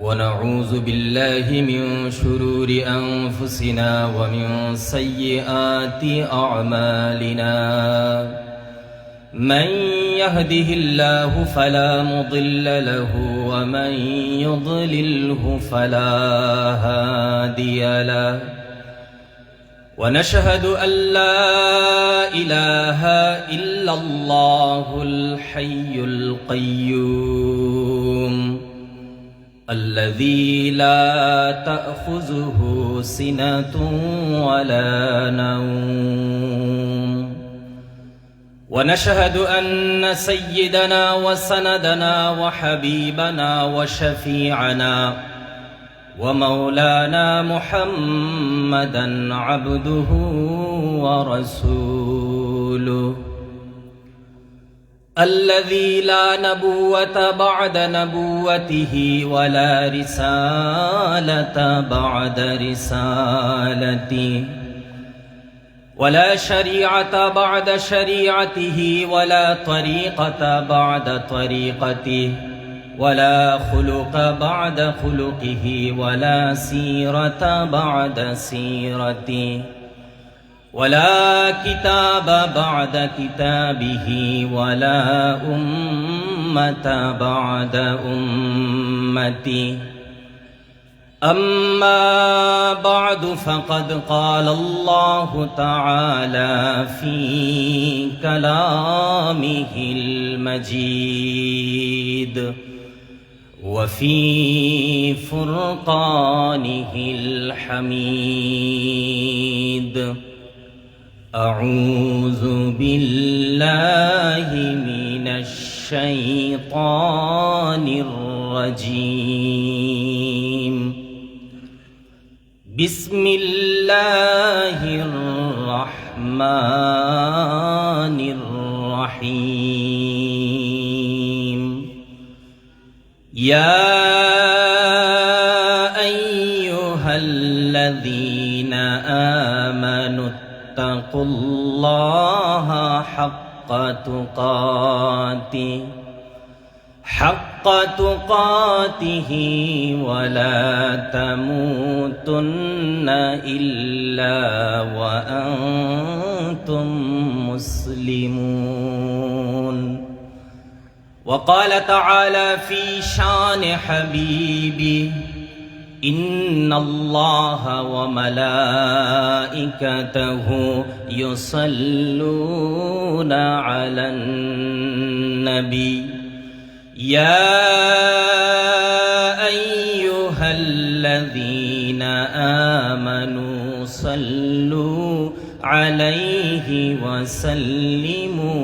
ونعوذ بالله من شرور أنفسنا ومن سيئات أعمالنا من يهده الله فلا مضل له ومن يضلله فلا هادي له ونشهد أن لا إله إلا الله الحي القيوم الذي لا تأخذه سنة ولا نوم ونشهد أن سيدنا وسندنا وحبيبنا وشفيعنا ومولانا محمدا عبده ورسوله الذي لا نبوة بعد نبوته ولا رسالة بعد رسالته ولا شريعة بعد شريعته ولا طريقة بعد طريقته ولا خلق بعد خلقه ولا سيرة بعد سيرته ولا كتاب بعد كتابه ولا أمة بعد أمته أما بعد فقد قال الله تعالى في كلامه المجيد وفي فرقانه الحميد أعوذ بالله من الشيطان الرجيم بسم الله الرحمن الرحيم يا أيها الذين آمنوا اتقوا الله حق تقاته ولا تموتن إلا وأنتم مسلمون وقال تعالى في شان حبيبه إن الله وملائكته يصلون على النبي يا أيها الذين آمنوا صلوا عليه وسلموا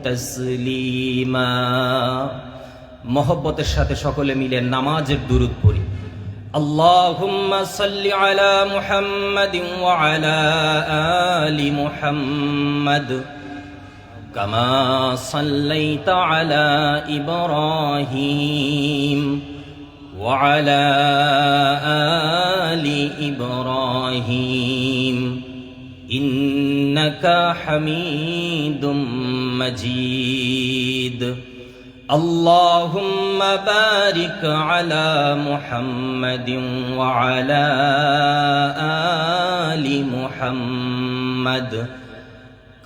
تسليما محبت সাথে সকলে মিলে নামাজের দুরূদ পড়ি اللهم صل على محمد وعلى آل محمد كما صليت على إبراهيم وعلى آل إبراهيم إنك حميد مجيد اللهم بارك على محمد وعلى آل محمد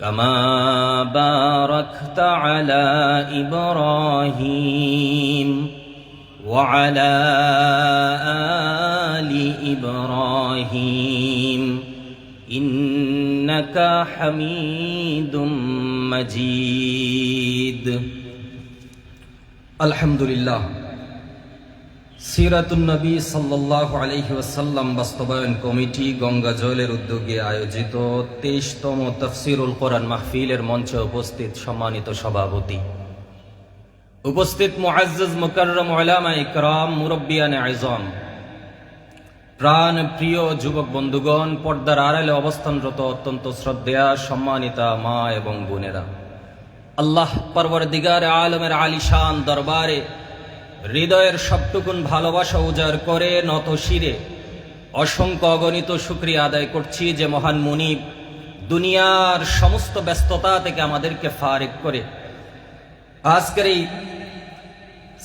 كما باركت على إبراهيم وعلى آل إبراهيم إنك حميد مجيد আলহামদুলিল্লাহ সিরাতুন নবী সাল্লাল্লাহু আলাইহি ওয়াসাল্লাম বাস্তবায়ন কমিটি গঙ্গা জলের উদ্যোগে আয়োজিত 23তম তাফসীরুল কোরআন মাহফিলের মঞ্চে উপস্থিত সম্মানিত সভাপতি, উপস্থিত মুআজ্জাজ মুকাররম উলামা ইকরাম, মুরব্বিয়ানে আযম, প্রাণ প্রিয় যুবক বন্ধুগণ, পর্দার আড়ালে অবস্থানরত অত্যন্ত শ্রদ্ধেয়া সম্মানিতা মা এবং বোনেরা, আল্লাহ পরবর্তীগার আলমের আলিশান দরবারে হৃদয়ের সবটুকুন ভালোবাসা উজাড় করে নত শিরে অসংখ্য অগণিত শুকরিয়া আদায় করছি যে মহান মুনিব দুনিয়ার সমস্ত ব্যস্ততা থেকে আমাদেরকে ফারিক করে আজকের এই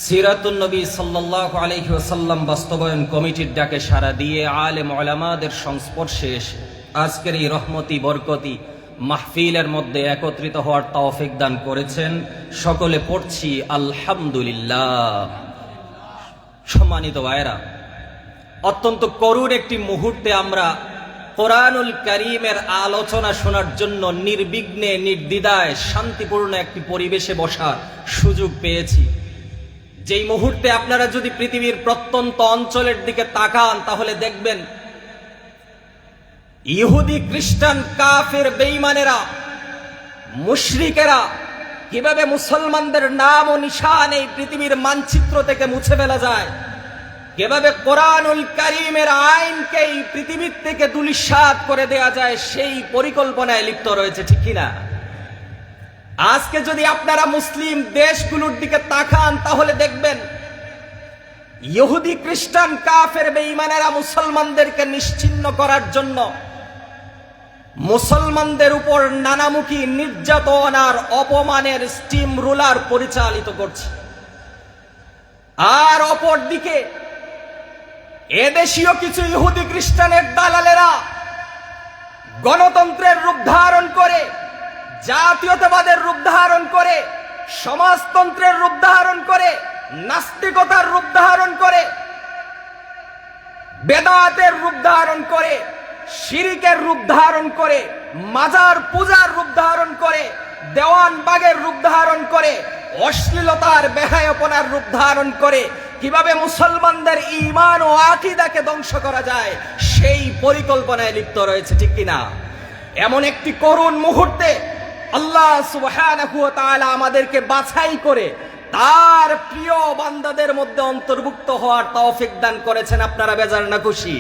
সিরাতুন নবী সাল্লাল্লাহু আলাইহি ওয়াসাল্লাম বাস্তবায়ন কমিটির ডাকে সাড়া দিয়ে আলেম ওলামাদের সংস্পর্শে এসে আজকের এই রহমতি বরকতি মাহফিলের মধ্যে একত্রিত হওয়ার তৌফিক দান করেছেন। সকলে পড়ছি আলহামদুলিল্লাহ। সম্মানিত ভাইরা, অত্যন্ত করুণ একটি মুহূর্তে আমরা কোরআনুল কারীমের আলোচনা শোনার জন্য নির্বিঘ্নে নির্দ্বিধায় শান্তিপূর্ণ একটি পরিবেশে বসার সুযোগ পেয়েছি। যেই মুহূর্তে আপনারা যদি পৃথিবীর প্রত্যন্ত অঞ্চলের দিকে তাকান তাহলে দেখবেন ইহুদি, খ্রিস্টান, কাফের, বেঈমানেরা, মুশরিকেরা কিভাবে মুসলমানদের নাম ও নিশান এই পৃথিবীর মানচিত্র থেকে মুছে ফেলা যায়, কিভাবে কোরআনুল কারীমের আইনকে এই পৃথিবীর থেকে ধূলিসাৎ করে দেয়া যায়, সেই পরিকল্পনায় লিপ্ত রয়েছে, ঠিক কিনা? আজকে যদি আপনারা মুসলিম দেশগুলোর দিকে তাকান তাহলে দেখবেন ইহুদি, খ্রিস্টান, কাফের, বেঈমানেরা মুসলমানদেরকে নিশ্চিহ্ন করার জন্য মুসলমানদের উপর নানামুখী নির্যাতন আর অপমানের স্টিম রুলার পরিচালিত করছে। আর অপরদিকে এদেশীয় কিছু ইহুদি খ্রিস্টানের দালালেরা গণতন্ত্রের রূপ ধারণ করে, জাতীয়তাবাদের রূপ ধারণ করে, সমাজতন্ত্রের রূপ ধারণ করে, নাস্তিকতার রূপ ধারণ করে, বেদাতের রূপ ধারণ করে, শিরিকের রূপ ধারণ করে, মাজার পূজার রূপ ধারণ করে, দেওয়ানবাগের রূপ ধারণ করে, অশ্লীলতার বেহায়াপনার রূপ ধারণ করে কিভাবে মুসলমানদের ঈমান ও আকীদাকে ধ্বংস করা যায় সেই পরিকল্পনায় লিপ্ত রয়েছে, ঠিক কিনা? এমন একটি করুণ মুহূর্তে আল্লাহ সুবহানাহু ওয়া তাআলা আমাদেরকে বাছাই করে তার প্রিয় বান্দাদের মধ্যে অন্তর্ভুক্ত হওয়ার তৌফিক দান করেছেন। আপনারা বেজার না খুশি?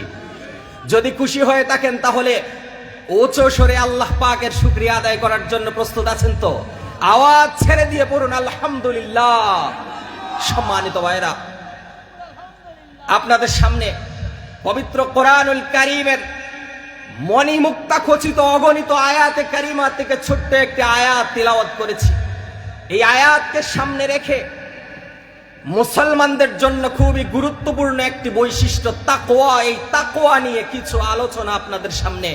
যদি খুশি হয়ে থাকেন তাহলে উচ্চ স্বরে আল্লাহ পাকের শুকরিয়া আদায় করার জন্য প্রস্তুত আছেন তো? আওয়াজ ছেড়ে দিয়ে পড়ুন আলহামদুলিল্লাহ। সম্মানিত ভাইরা, আপনাদের সামনে পবিত্র কোরআনুল কারীমের মণিমুক্তা খচিত অগণিত আয়াতে কারিমা থেকে ছোট্ট একটি আয়াত তিলাওয়াত করেছি। এই আয়াতকে সামনে রেখে মুসলমানদের জন্য খুবই গুরুত্বপূর্ণ একটি বৈশিষ্ট্য তাকওয়া, এই তাকওয়া নিয়ে কিছু আলোচনা আপনাদের সামনে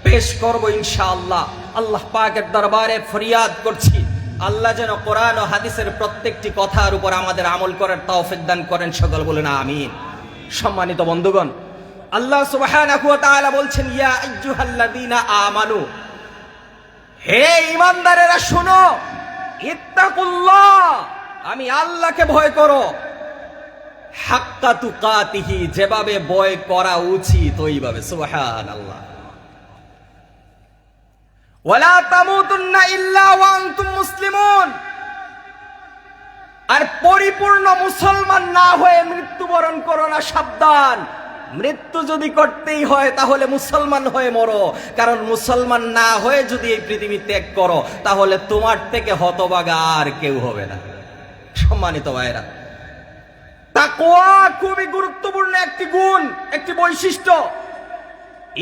পেশ করব ইনশাআল্লাহ। আল্লাহ পাকের দরবারে ফরিয়াদ করছি আল্লাহ যেন কোরআন ও হাদিসের প্রত্যেকটি কথার উপর আমাদের আমল করার তৌফিক দান করেন। সকল বলেন আমিন। সম্মানিত বন্ধুগণ, আল্লাহ সুবহানাহু ওয়া তাআলা বলছেন, ইয়া আইয়ুহাল্লাযীনা আমানু, হে ঈমানদারেরা শোনো, ইত্তাকুল্লাহ, আমি আল্লাহকে ভয় করো, হাক্কা তুকাতিহি, যেভাবে ভয় করা উচিত ওইভাবে। সুবহানাল্লাহ। ওয়ালা তামুতুন্না ইল্লা ওয়া আনতুম মুসলিমুন, আর পরিপূর্ণ মুসলমান না হয়ে মৃত্যুবরণ করো না, সাবধান। মৃত্যু যদি করতেই হয় তাহলে মুসলমান হয়ে মরো, কারণ মুসলমান না হয়ে যদি এই পৃথিবী ত্যাগ করো তাহলে তোমার থেকে হতভাগা আর কেউ হবে না। সম্মানিত ভাইরা, তাকওয়া খুবই গুরুত্বপূর্ণ একটি গুণ, একটি বৈশিষ্ট্য।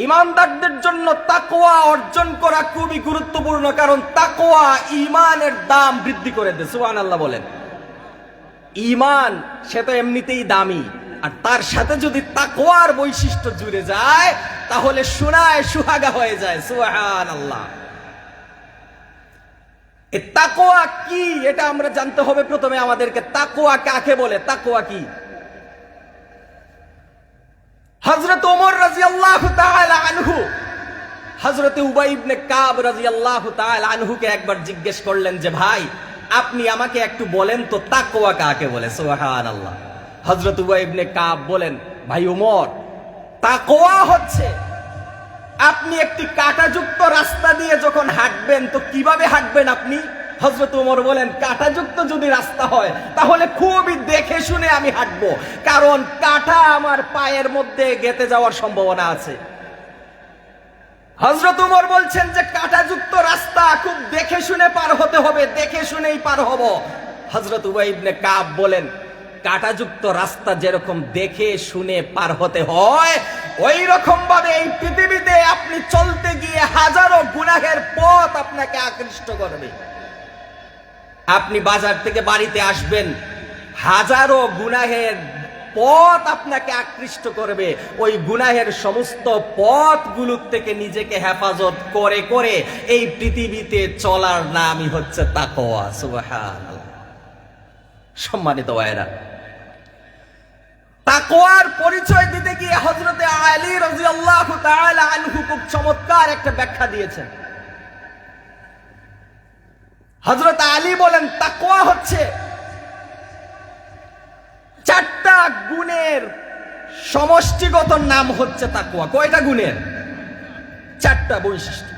ঈমানদারদের জন্য তাকওয়া অর্জন করা খুবই গুরুত্বপূর্ণ, কারণ তাকওয়া ঈমানের দাম বৃদ্ধি করে দেয়। সুবহানাল্লাহ বলেন। ঈমান সে তো এমনিতেই দামি, আর তার সাথে যদি তাকওয়ার বৈশিষ্ট্য জুড়ে যায় তাহলে সোনায় সুহাগা হয়ে যায়। সুবহানাল্লাহ। এই তাকওয়া কি এটা আমরা জানতে হবে প্রথমে আমাদেরকে। তাকওয়া কাকে বলে? তাকওয়া কি? হযরত ওমর রাদিয়াল্লাহু তাআলা আনহু হযরত উবাই ইবনে কাব রাদিয়াল্লাহু তাআলা আনহুকে একবার জিজ্ঞেস করলেন যে, ভাই আপনি আমাকে একটু বলেন তো তাকওয়া কাকে বলে? সুবহানাল্লাহ। হযরত উবাই ইবনে কাব বলেন, ভাই ওমর, তাকওয়া হচ্ছে আপনি একটি কাঁটাযুক্ত রাস্তা দিয়ে যখন হাঁটবেন তো কিভাবে হাঁটবেন আপনি? হযরত ওমর বলেন, কাঁটাযুক্ত যদি রাস্তা হয় তাহলে খুবই দেখে শুনে আমি হাঁটবো, কারণ কাঁটা আমার পায়ের মধ্যে গেঁথে যাওয়ার সম্ভাবনা আছে। হযরত ওমর বলছেন যে কাঁটাযুক্ত রাস্তা খুব দেখে শুনে পার হতে হবে, দেখে শুনেই পার হব। হযরত উবাই ইবনে কাব বলেন, কাঁটাযুক্ত রাস্তা যেরকম দেখে শুনে পার হতে হয় ওই রকম ভাবে এই পৃথিবীতে আপনি চলতে গিয়ে হাজারো গুনাহের পথ আপনাকে আকৃষ্ট করবে। আপনি বাজার থেকে বাড়িতে আসবেন, হাজারো গুনাহের পথ আপনাকে আকৃষ্ট করবে। ওই গুনাহের সমস্ত পথগুলোর থেকে নিজেকে হেফাজত করে করে এই পৃথিবীতে চলার নামই হচ্ছে তাকওয়া। সুবহানাল্লাহ। সম্মানিত ভাইরা, তাকওয়ার পরিচয় দিতে গিয়ে হযরতে আলী রাদিয়াল্লাহু তাআলা আনহু খুব চমৎকার একটা ব্যাখ্যা দিয়েছেন। হযরত আলী বলেন, তাকওয়া হচ্ছে চারটা গুণের সমষ্টিগত নাম হচ্ছে তাকওয়া। কয়টা গুণের? চারটা বৈশিষ্ট্য।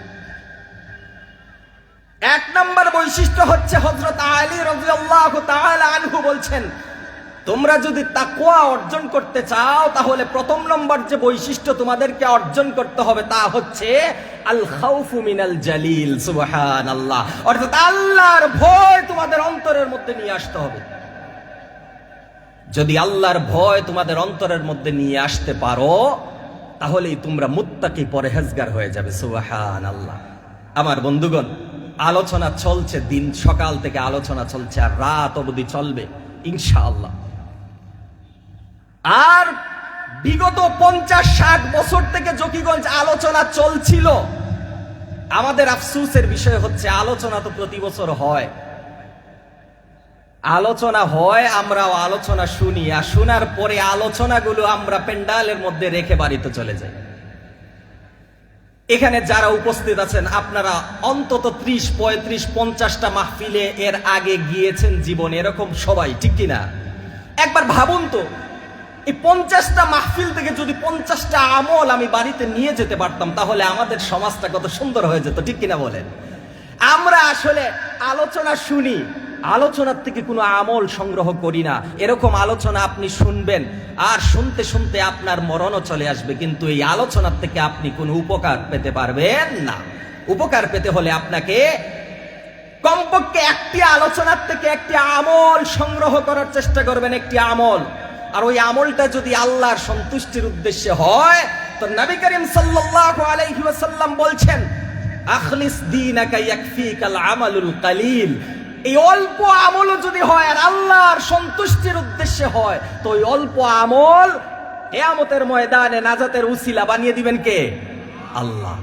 এক নম্বর বৈশিষ্ট্য হচ্ছে হযরত আলী রাদিয়াল্লাহু তাআলা আনহু বলছেন, তোমরা যদি তাকওয়া অর্জন করতে চাও তাহলে প্রথম নম্বর যে বৈশিষ্ট্য তোমাদেরকে অর্জন করতে হবে তা হচ্ছে আল খাউফু মিনাল জালিল। সুবহানাল্লাহ। অর্থাৎ আল্লাহর ভয় তোমাদের অন্তরের মধ্যে নিয়ে আসতে হবে। যদি আল্লাহর ভয় তোমাদের অন্তরের মধ্যে নিয়ে আসতে পারো তাহলেই তোমরা মুত্তাকি পরহেজগার হয়ে যাবে। সুবহানাল্লাহ। আমার বন্ধুগণ, আলোচনা চলছে, দিন সকাল থেকে আলোচনা চলছে আর রাত অবধি চলবে ইনশাআল্লাহ। আর বিগত 50-60 বছর থেকে জকিগঞ্জ আলোচনা চলছিল। আমাদের আফসোসের বিষয় হচ্ছে আলোচনা তো প্রতি বছর হয়, আলোচনা হয়, আমরাও আলোচনা শুনি, আর শোনার পরে আলোচনাগুলো আমরা পেন্ডালের মধ্যে রেখে বাড়িতে চলে যাই। এখানে যারা উপস্থিত আছেন আপনারা অন্তত 30, 35, 50টা মাহফিলে এর আগে গিয়েছেন জীবনে, এরকম সবাই, ঠিক কিনা? একবার ভাবুন তো, এই 50টা মাহফিল থেকে যদি 50টা আমল আমি বাড়িতে নিয়ে যেতে পারতাম তাহলে আমাদের সমাজটা কত সুন্দর হয়ে যেত, ঠিক কিনা বলেন? আমরা আসলে আলোচনা শুনি, আলোচনার থেকে কোনো আমল সংগ্রহ করি না। এরকম আলোচনা আপনি শুনবেন আর শুনতে শুনতে আপনার মরণও চলে আসবে, কিন্তু এই আলোচনার থেকে আপনি কোনো উপকার পেতে পারবেন না। উপকার পেতে হলে আপনাকে কমপক্ষে একটি আলোচনার থেকে একটি আমল সংগ্রহ করার চেষ্টা করবেন, একটি আমল। আর ওই আমলটা যদি আল্লাহর সন্তুষ্টির উদ্দেশ্যে হয় তো নবী করিম সাল্লাল্লাহু আলাইহি ওয়াসাল্লাম বলছেন, আখলিস দীনাকা ইয়াকফিকাল আমালুল কালিল। এই অল্প আমলও যদি হয় আর আল্লাহর সন্তুষ্টির উদ্দেশ্যে হয় তো ওই অল্প আমল কিয়ামতের ময়দানে নাজাতের উসিলা বানিয়ে দিবেন কে? আল্লাহ।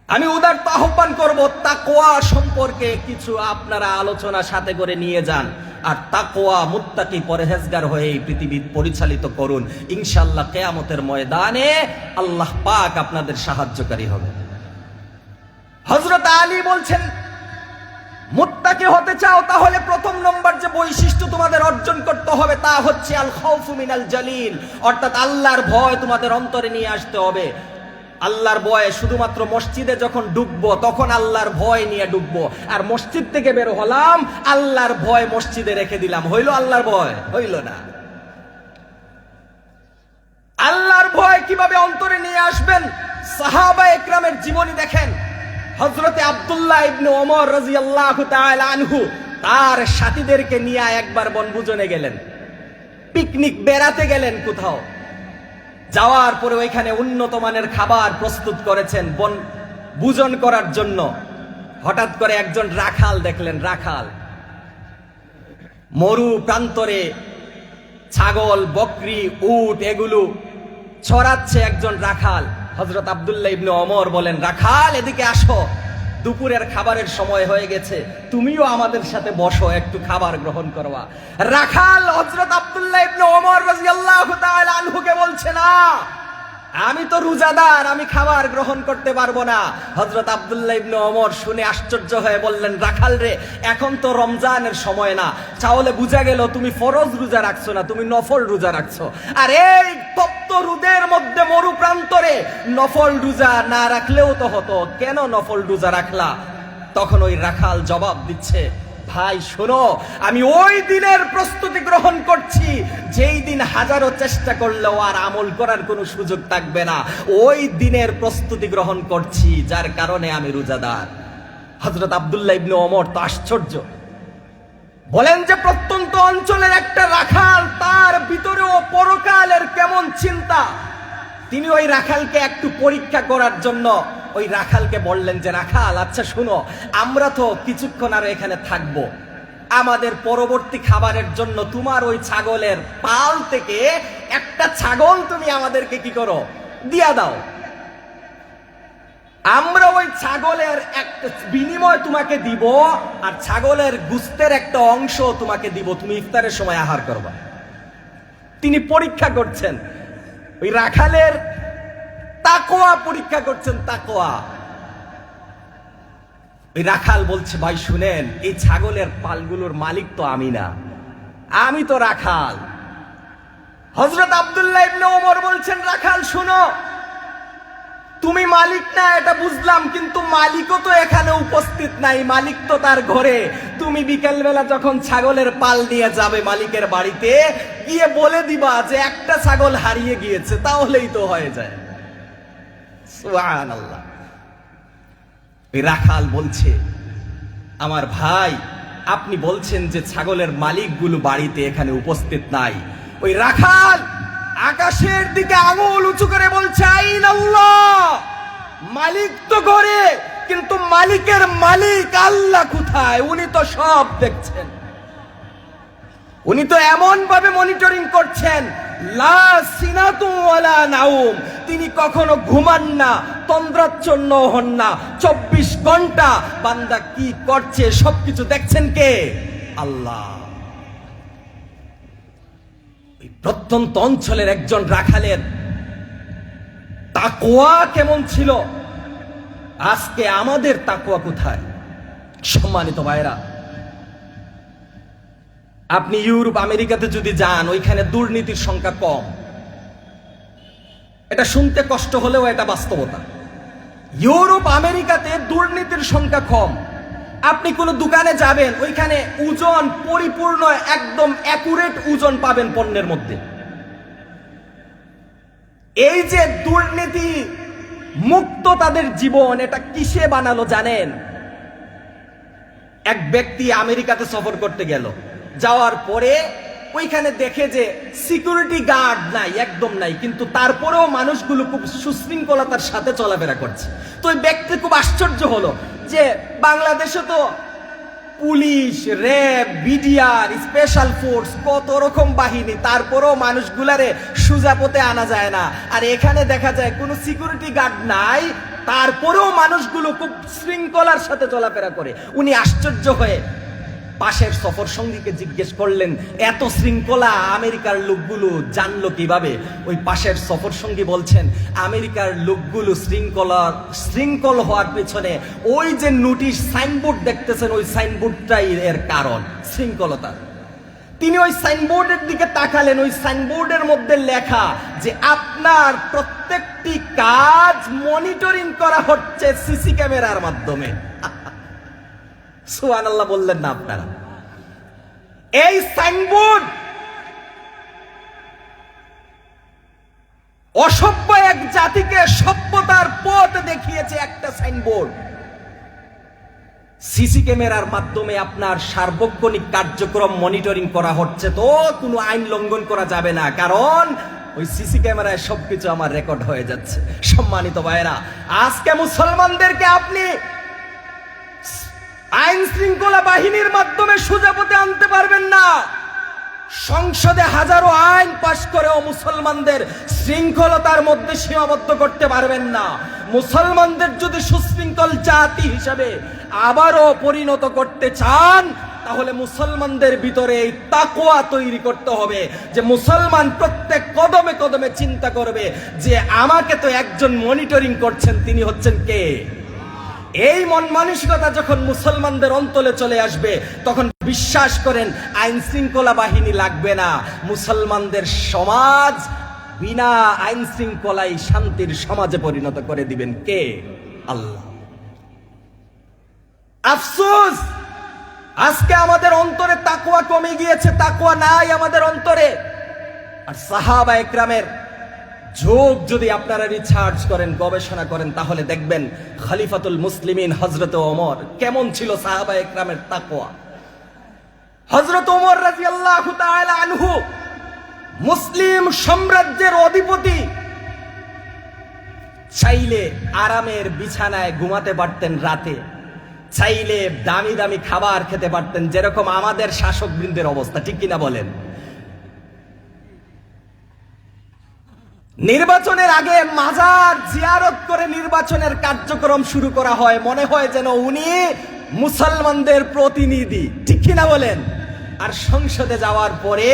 আমি উদারতা আহ্বান করব, তাকওয়া সম্পর্কে কিছু আপনারা আলোচনা সাথে করে নিয়ে যান আর তাকওয়া মুত্তাকি পরহেজগার হয়ে এই পৃথিবী পরিচালিত করুন। ইনশাআল্লাহ কিয়ামতের ময়দানে আল্লাহ পাক আপনাদের সাহায্যকারী হবে। হযরত আলী বলছেন, মুত্তাকি হতে চাও তাহলে প্রথম নম্বর যে বৈশিষ্ট্য তোমাদের অর্জন করতে হবে তা হচ্ছে আল খাউফু মিনাল জালিল। অর্থাৎ আল্লাহর ভয় তোমাদের অন্তরে নিয়ে আসতে হবে। আল্লাহর ভয় শুধুমাত্র মসজিদে যখন ঢুকবো তখন আল্লাহর ভয় নিয়ে ঢুকবো, আর মসজিদ থেকে বের হলাম আল্লাহর ভয় মসজিদে রেখে দিলাম, হইল আল্লাহর ভয়? হইল না। আল্লাহর ভয় কিভাবে অন্তরে নিয়ে আসবেন? সাহাবা একরামের জীবনী দেখেন। হযরতে আব্দুল্লাহ ইবনে ওমর রাদিয়াল্লাহু তাআলা আনহু তার সাথীদেরকে নিয়ে একবার বনভোজনে গেলেন, পিকনিক বেড়াতে গেলেন কোথাও। যাওয়ার পরে ওইখানে উন্নত মানের খাবার প্রস্তুত করেছেন বনভোজন করার জন্য। হঠাৎ করে একজন রাখাল দেখলেন, রাখাল মরু প্রান্তরে ছাগল, বকরি, উট এগুলো ছড়াচ্ছে একজন রাখাল। হযরত আব্দুল্লাহ ইবনে ওমর বলেন, রাখাল এদিকে আসো, দুপুরের খাবারের সময় হয়ে গেছে, তুমিও আমাদের সাথে বসো, একটু খাবার গ্রহণ করবা। রাখাল হযরত আব্দুল্লাহ ইবনে ওমর রাদিয়াল্লাহু তাআলা আনহুকে বলছে, না আমি তো রোজাদার, আমি খাবার গ্রহণ করতে পারবো না। হযরত আব্দুল্লাহ ইবনে ওমর শুনে আশ্চর্য হয়ে বললেন, রাখাল রে, এখন তো রমজানের সময় না, তাহলে বুঝা গেল তুমি ফরজ রোজা রাখছো না, তুমি নফল রোজা রাখছো। আর এই তপ্ত রোদের মধ্যে মরু প্রান্তরে নফল রোজা না রাখলেও তো হতো, কেন নফল রোজা রাখলা? তখন ওই রাখাল জবাব দিচ্ছে, ভাই শোনো, আমি ওই দিনের প্রস্তুতি গ্রহণ করছি যেই দিন হাজারো চেষ্টা করলেও আর আমল করার কোনো সুযোগ থাকবে না। ওই দিনের প্রস্তুতি গ্রহণ করছি, যার কারণে আমি রোজাদার। হযরত আব্দুল্লাহ ইবনে ওমর তো আশ্চর্য, বলেন যে প্রত্যন্ত অঞ্চলের একটা রাখাল, তার ভিতরেও পরকালের কেমন চিন্তা। তিনি ওই রাখালকে একটু পরীক্ষা করার জন্য ওই রাখালকে বললেন যে, রাখাল আচ্ছা শুনো, আমরা তো কিছুক্ষণ আর এখানে থাকবো, আমাদের পরবর্তী খাবারের জন্য তোমার ওই ছাগলের পাল থেকে একটা ছাগল তুমি আমাদেরকে কি করো, দিয়া দাও। আমরা ওই ছাগলের একটা বিনিময় তোমাকে দিব, আর ছাগলের গোশতের একটা অংশ তোমাকে দিব, তুমি ইফতারের সময় আহার করবা। তিনি পরীক্ষা করছেন, ওই রাখালের তাকওয়া পরীক্ষা করছেন, তাকওয়া। ওই রাখাল বলছে, ভাই শুনেন, এই ছাগলের পালগুলোর মালিক তো আমি না, আমি তো রাখাল। হযরত আব্দুল্লাহ ইবনে ওমর বলছেন, রাখাল শুনো, তুমি মালিক না এটা বুঝলাম, কিন্তু মালিকও তো এখানে উপস্থিত নাই, মালিক তো তার ঘরে। তুমি বিকেলবেলা যখন ছাগলের পাল নিয়ে যাবে মালিকের বাড়িতে, গিয়ে বলে দিবা যে একটা ছাগল হারিয়ে গিয়েছে, তাহলেই তো হয়ে যায়। সুবহানাল্লাহ। ওই রাখাল বলছে, আমার ভাই, আপনি বলছেন যে ছাগলের মালিকগুলো বাড়িতে এখানে উপস্থিত নাই। ওই রাখাল আকাশের দিকে আঙুল উঁচু করে বলছে, আইন আল্লাহ, মালিক তো ঘরে, কিন্তু মালিকের মালিক আল্লাহ কোথায়? উনি তো সব দেখছেন, উনি তো এমন ভাবে মনিটরিং করছেন, লা সিনাতু ওয়ালা নাউম, তিনি কখনো ঘুমান না, তন্দ্রাচ্ছন্ন হন না। 24 ঘন্টা বান্দা কি করছে সবকিছু দেখছেন কে? আল্লাহ। প্রত্যন্ত অঞ্চলের একজন রাখালের তাকওয়া কেমন ছিল, আজকে আমাদের তাকওয়া কোথায়? সম্মানিত ভাইরা, আপনি ইউরোপ আমেরিকাতে যদি যান, ওইখানে দুর্নীতির সংখ্যা কম। এটা শুনতে কষ্ট হলেও এটা বাস্তবতা। ইউরোপ আমেরিকাতে দুর্নীতির সংখ্যা কম। আপনি কোন দোকানে যাবেন, ওইখানে ওজন পরিপূর্ণ, একদম অ্যাকুরেট ওজন পাবেন পণ্যের মধ্যে। এই যে দুর্নীতি মুক্ত তাদের জীবন, এটা কিসে বানালো জানেন? এক ব্যক্তি আমেরিকাতে সফর করতে গেল, যাওয়ার পরে ওইখানে দেখে যে সিকিউরিটি গার্ড নাই, একদম নাই, কিন্তু তারপরেও মানুষগুলো খুব সুশৃঙ্খলতার সাথে চলাফেরা করছে। তো ওই ব্যক্তি খুব আশ্চর্য হলো যে বাংলাদেশে তো police, RAB, BDR, special force, কত রকম বাহিনী, তারপরেও মানুষগুলারে সোজা পথে আনা যায় না। আর এখানে দেখা যায় কোনো সিকিউরিটি গার্ড নাই, তারপরেও মানুষগুলো খুব শৃঙ্খলার সাথে চলাফেরা করে। উনি আশ্চর্য হয়ে পাশের সফর সঙ্গীকে জিজ্ঞেস করলেন, এত শৃঙ্খলা আমেরিকার লোকগুলো জানলো কিভাবে? ওই পাশের সফর সঙ্গী বলছেন, আমেরিকার লোকগুলো শৃঙ্খল হওয়ার পেছনে ওই যে নোটিশ সাইনবোর্ড দেখতেছেন, ওই সাইনবোর্ডটাই এর কারণ, শৃঙ্খলতা। তিনি ওই সাইনবোর্ডের দিকে তাকালেন, ওই সাইনবোর্ডের মধ্যে লেখা যে আপনার প্রত্যেকটি কাজ মনিটরিং করা হচ্ছে সিসি ক্যামেরার মাধ্যমে। সুবহানাল্লাহ বললেন না আপনারা? এই সাইনবোর্ড অসভ্য এক জাতিকে সভ্যতার পথ দেখিয়েছে। একটা সাইনবোর্ড সিসি ক্যামেরার মাধ্যমে আপনার সার্বক্ষণিক কার্যক্রম মনিটরিং করা হচ্ছে, তো কোনো আইন লঙ্ঘন করা যাবে না, কারণ ওই সিসি ক্যামেরায় সবকিছু আমার রেকর্ড হয়ে যাচ্ছে। সম্মানিত ভাইরা, আজকে মুসলমানদেরকে আপনি আইন শৃঙ্খলা বাহিনীর মাধ্যমে সোজা পথে আনতে পারবেন না। সংসদে হাজারো আইন পাশ করেও মুসলমানদের শৃঙ্খলতার মধ্যে সীমাবদ্ধ করতে পারবেন না। মুসলমানদের যদি সুশৃঙ্খল জাতি হিসাবে আবারও পরিণত করতে চান, তাহলে মুসলমানদের ভিতরে এই তাকওয়া তৈরি করতে হবে যে মুসলমান প্রত্যেক কদমে কদমে চিন্তা করবে যে আমাকে তো একজন মনিটরিং করছেন, তিনি হচ্ছেন কে? এই মন মানসিকতা যখন মুসলমানদের অন্তরে চলে আসবে, তখন বিশ্বাস করেন আইন শৃঙ্খলা বাহিনী লাগবে না। মুসলমানদের সমাজ বিনা আইন শৃঙ্খলাই শান্তির সমাজে পরিণত করে দিবেন কে? আল্লাহ। আফসোস, আজকে আমাদের অন্তরে তাকওয়া কমে গিয়েছে, তাকওয়া নাই আমাদের অন্তরে। আর সাহাবা একরামের যোগ যদি আপনারা রিসার্চ করেন, গবেষণা করেন, তাহলে দেখবেন খলিফাতুল মুসলিমিন হযরত ওমর কেমন ছিল। সাহাবা একরামের তাকওয়া। হযরত ওমর রাদিয়াল্লাহু তাআলা আনহু মুসলিম সাম্রাজ্যের অধিপতি, চাইলে আরামের বিছানায় ঘুমাতে পারতেন রাতে, চাইলে দামি দামি খাবার খেতে পারতেন, যেরকম আমাদের শাসকবৃন্দের অবস্থা, ঠিক কিনা বলেন? নির্বাচনের আগে মাজার জিয়ারত করে নির্বাচনের কার্যক্রম শুরু করা হয়, মনে হয় যেন উনি মুসলমানদের প্রতিনিধি, ঠিক কিনা বলেন? আর সংসদে যাওয়ার পরে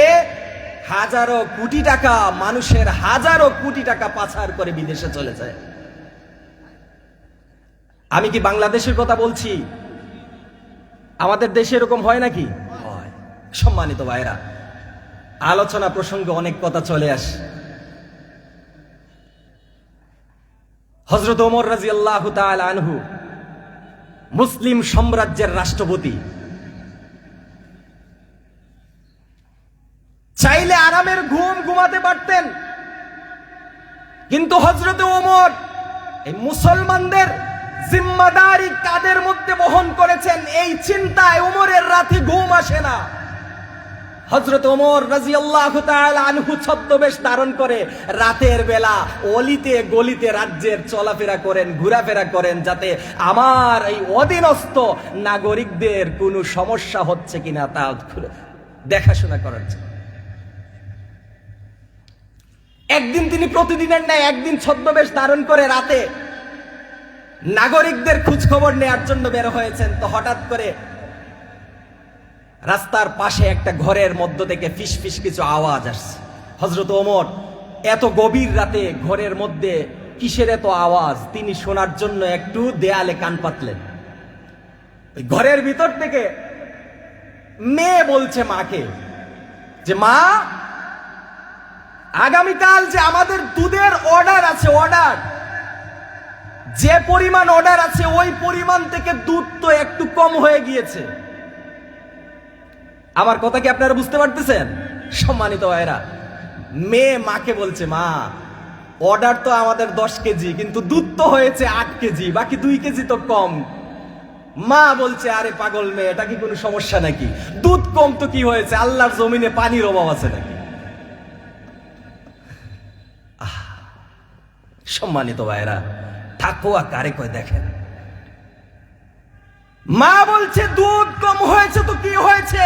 হাজারো কোটি টাকা, মানুষের হাজারো কোটি টাকা পাচার করে বিদেশে চলে যায়। আমি কি বাংলাদেশের কথা বলছি? আমাদের দেশে এরকম হয় নাকি? হয়। সম্মানিত ভাইরা, আলোচনা প্রসঙ্গে অনেক কথা চলে আসে। হযরত ওমর রাদিয়াল্লাহু তাআলা আনহু মুসলিম সাম্রাজ্যের রাষ্ট্রপতি, চাইলে আরামের ঘুম ঘুমাতে পারতেন, কিন্তু হযরত ওমর এই মুসলমানদের জিম্মাদারি কাদের মধ্যে বহন করেছেন, এই চিন্তায় ওমরের রাতে ঘুম আসে না। হযরত ওমর রাদিয়াল্লাহু তাআলা আনহু ছদ্মবেশ ধারণ করে রাতের বেলা অলিতে গলিতে রাজ্যের চলাফেরা করেন, ঘোরাফেরা করেন, যাতে আমার এই অধীনস্থ নাগরিকদের কোনো সমস্যা হচ্ছে কিনা তা দেখাশোনা করার জন্য। একদিন তিনি প্রতিদিনের ন্যায় একদিন ছদ্মবেশ ধারণ করে রাতে নাগরিকদের খোঁজ খবর নেওয়ার জন্য বের হয়েছেন। তো হঠাৎ করে রাস্তার পাশে একটা ঘরের মধ্য থেকে ফিস ফিস কিছু আওয়াজ আসছে। হযরত ওমর এত গভীর রাতে ঘরের মধ্যে কিসের এত আওয়াজ, তিনি শোনার জন্য একটু দেয়ালে কান পাতলেন। ওই ঘরের ভিতর থেকে মেয়ে বলছে মাকে যে, মা, আগামীকাল যে আমাদের দুধের অর্ডার আছে, অর্ডার, যে পরিমাণ অর্ডার আছে ওই পরিমাণ থেকে দুধ তো একটু কম হয়ে গিয়েছে। আমার কথা কি আপনারা বুঝতে পারতেছেন? সম্মানিত ভাইরা, মেয়ে মাকে বলছে, মা, অর্ডার তো আমাদের 10 কেজি, কিন্তু দুধ তো হয়েছে 8 কেজি, বাকি 2 কেজি তো কম। মা বলছে, আরে পাগল মেয়ে, এটা কি কোনো সমস্যা নাকি? দুধ কম তো কি হয়েছে, আল্লাহর জমিনে পানির অভাব আছে নাকি? সম্মানিত ভাইরা, তাকওয়া কারে কয় দেখেন। মা বলছে দুধ কম হয়েছে তো কি হয়েছে,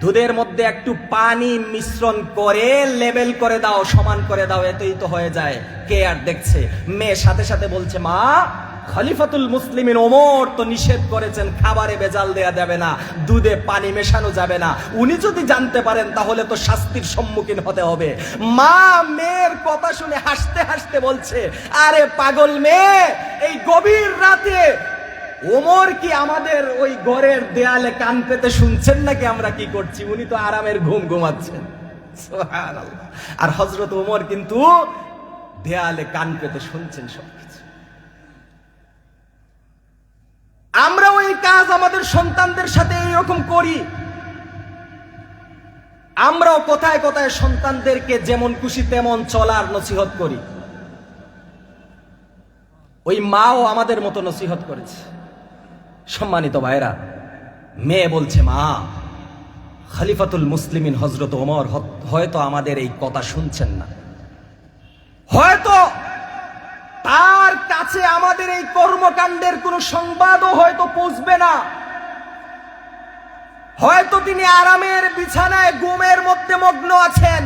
দুধের মধ্যে একটু পানি মিশ্রণ করে লেবেল করে দাও, সমান করে দাও, এতই তো হয়ে যায়, কে আর দেখছে? মেয়ে সাথে সাথে বলছে, মা, খলিফাতুল মুসলিমিন ওমর তো নিষেধ করেছেন খাবারে ভেজাল দেয়া যাবে না, দুধে পানি মেশানো যাবে না, উনি যদি জানতে পারেন তাহলে তো শাস্তির সম্মুখীন হতে হবে। মা মেয়ের কথা শুনে হাসতে হাসতে বলছে, আরে পাগল মেয়ে, এই গভীর রাতে ওমর কি আমাদের ওই ঘরের দেয়ালে কান পেতে শুনছেন নাকি আমরা কি করছি? উনি তো আরামের ঘুম ঘুমাচ্ছেন। সুবহানাল্লাহ। আর হযরত ওমর কিন্তু দেয়ালে কান পেতে শুনছেন সবকিছু। আমরা ওই কাজ আমাদের সন্তানদের সাথে এইরকম করি। আমরাও কোথায় কোথায় সন্তানদেরকে যেমন খুশি তেমন চলার নসিহত করি। ওই মাও আমাদের মতো নসিহত করেছে। সম্মানিত ভাইরা, মেয়ে বলছে, মা, খলিফাতুল মুসলিমিন হযরত ওমর হয়তো আমাদের এই কথা শুনছেন না, হয়তো তার কাছে আমাদের এই কর্মকাণ্ডের কোনো সংবাদও হয়তো পৌঁছবে না, হয়তো তিনি আরামের বিছানায় ঘুমের মধ্যে মগ্ন আছেন,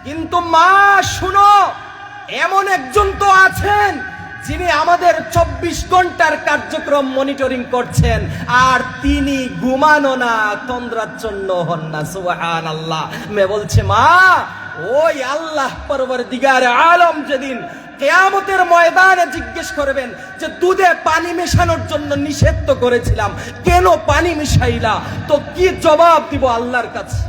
কিন্তু মা শুনো, এমন একজন তো আছেন যিনি আমাদের 24 ঘন্টার কার্যক্রম মনিটরিং করছেন, আর তিনি ঘুমানো না, তন্দ্রাচ্ছন্ন হন না। সুবহানাল্লাহ। মেয়ে বলছে, মা, ওই আল্লাহ পরবর্তীগার আলম যেদিন কিয়ামতের ময়দানে জিজ্ঞেস করবেন যে দুধে পানি মেশানোর জন্য নিষেধ তো করেছিলাম, কেন পানি মিশাইলা, তো কি জবাব দিব আল্লাহর কাছে?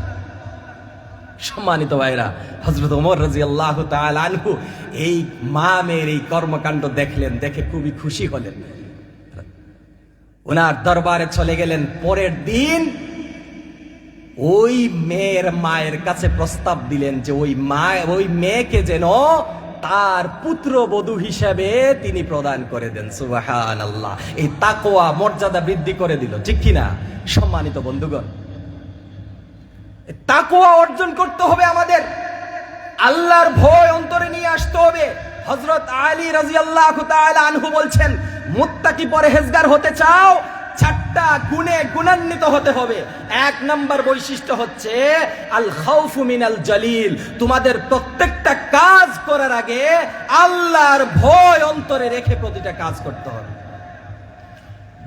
সম্মানিত ভাইরা, হযরত ওমর রাদিয়াল্লাহু তাআলা আনহু এই মা মেয়ের এই কর্মকাণ্ড দেখলেন, দেখে খুবই খুশি হলেন। ওনার দরবারে চলে গেলেন। পরের দিন ওই মেয়ের মায়ের কাছে প্রস্তাব দিলেন যে ওই মেয়েকে যেন তার পুত্রবধূ হিসেবে তিনি প্রদান করে দেন। সুবহানাল্লাহ। এই তাকওয়া মর্যাদা বৃদ্ধি করে দিল, ঠিক কিনা? সম্মানিত বন্ধুগণ, তাকওয়া অর্জন করতে হবে আমাদের, আল্লাহর ভয় অন্তরে নিয়ে আসতে হবে। হযরত আলী রাদিয়াল্লাহু তাআলা আনহু বলছেন, মুত্তাকি পরহেজগার হতে চাও, 4টা গুণে গুণান্বিত হতে হবে। 1 নম্বর বৈশিষ্ট্য হচ্ছে আল খাউফু মিনাল জালিল। তোমাদের প্রত্যেকটা কাজ করার আগে আল্লাহর ভয় অন্তরে রেখে প্রতিটা কাজ করতে হবে।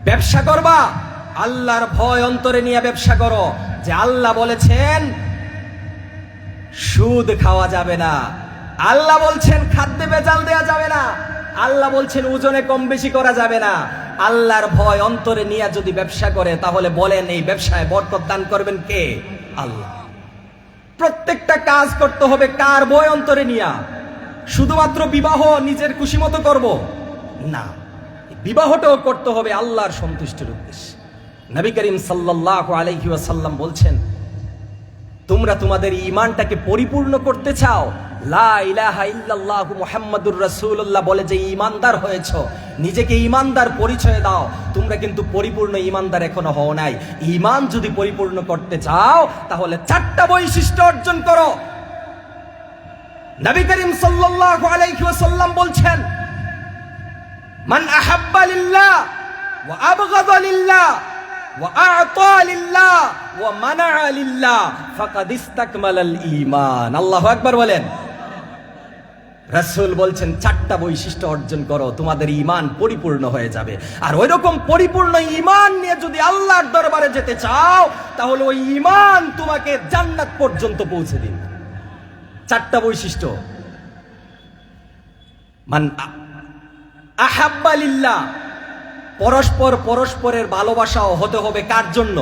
ব্যবসা করবা, আল্লাহর ভয় অন্তরে নিয়ে ব্যবসা করো, যে আল্লাহ বলেছেন সুদ খাওয়া যাবে না, আল্লাহ বলছেন খাদ্যে ভেজাল দেওয়া যাবে না, আল্লাহ বলছেন ওজনে কম বেশি করা যাবে না। আল্লাহর ভয় অন্তরে নিয়ে যদি ব্যবসা করে, তাহলে বলেন এই ব্যবসায় বরকত দান করবেন কে? আল্লাহ। প্রত্যেকটা কাজ করতে হবে কার ভয় অন্তরে নিয়া? শুধুমাত্র বিবাহ নিজের খুশি মতো করব না, বিবাহটাও করতে হবে আল্লাহর সন্তুষ্টির উদ্দেশ্যে। নবী করিম সাল্লাল্লাহু আলাইহি ওয়াসাল্লাম বলছেন, তোমরা তোমাদের ঈমানটাকে পরিপূর্ণ করতে চাও, লা ইলাহা ইল্লাল্লাহু মুহাম্মাদুর রাসূলুল্লাহ বলে যে ঈমানদার হয়েছো, নিজেকে ঈমানদার পরিচয় দাও। তোমরা কিন্তু পরিপূর্ণ ঈমানদার এখনো হও নাই। ঈমান যদি পরিপূর্ণ করতে চাও, তাহলে 4টা বৈশিষ্ট্য অর্জন করো। নবী করিম সাল্লাল্লাহু আলাইহি ওয়াসাল্লাম বলছেন, মান আহাব্বা লিল্লাহ ওয়া আবগাদা লিল্লাহ ওয়া আ'তা লিল্লাহ ওয়া মানা'a লিল্লাহ ফাকাদ ইসতাকমালাল ঈমান। আল্লাহু আকবার বলেন। রাসূল বলছেন 4টা বৈশিষ্ট্য অর্জন করো, তোমাদের ঈমান পরিপূর্ণ হয়ে যাবে। আর ওইরকম পরিপূর্ণ ঈমান নিয়ে যদি আল্লাহর দরবারে যেতে চাও, তাহলে ওই ঈমান তোমাকে জান্নাত পর্যন্ত পৌঁছে দিবে। 4টা বৈশিষ্ট্য। মান আহাব্বা লিল্লাহ, পরস্পরের ভালোবাসাও হতে হবে কার জন্য?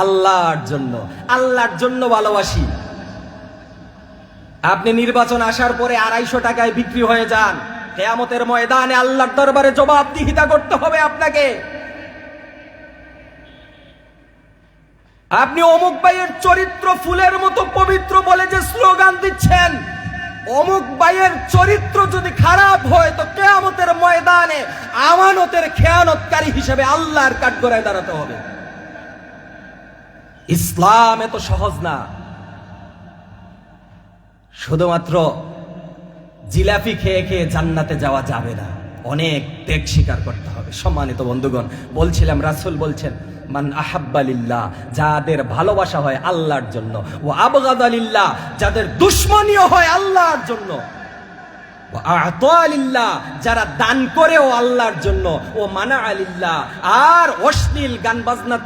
আল্লাহর জন্য। আল্লাহর জন্য ভালোবাসি। আপনি নির্বাচন আসার পরে 250 টাকায় বিক্রি হয়ে যান, কিয়ামতের ময়দানে আল্লাহর দরবারে জবাবদিহিতা করতে হবে আপনাকে। আপনি অমুক ভাইয়ের চরিত্র ফুলের মতো পবিত্র বলে যে স্লোগান দিচ্ছেন, অমুক ভাইয়ের চরিত্র যদি খারাপ হয়, তো কিয়ামতের ময়দানে আমানতের খেয়ানতকারী হিসেবে আল্লাহর কাঠগড়ায় দাঁড়াতে হবে। ইসলাম এত সহজ না। শুধুমাত্র জিলাপি খেয়ে খেয়ে জান্নাতে যাওয়া যাবে না, অনেক ত্যাগ স্বীকার করতে হবে। সম্মানিত বন্ধুগণ, বলছিলাম রাসূল বলছেন, মান আহাব্বা লিল্লাহ, যাদের ভালোবাসা হয় আল্লাহর জন্য, ও আবগাদা লিল্লাহ, যাদের দুশমনীয় হয় আল্লাহর জন্য, ও আ'তা লিল্লাহ, যারা দান করেও আল্লাহর জন্য, ও মানা'a লিল্লাহ, আর অশ্লীল গান বাজনা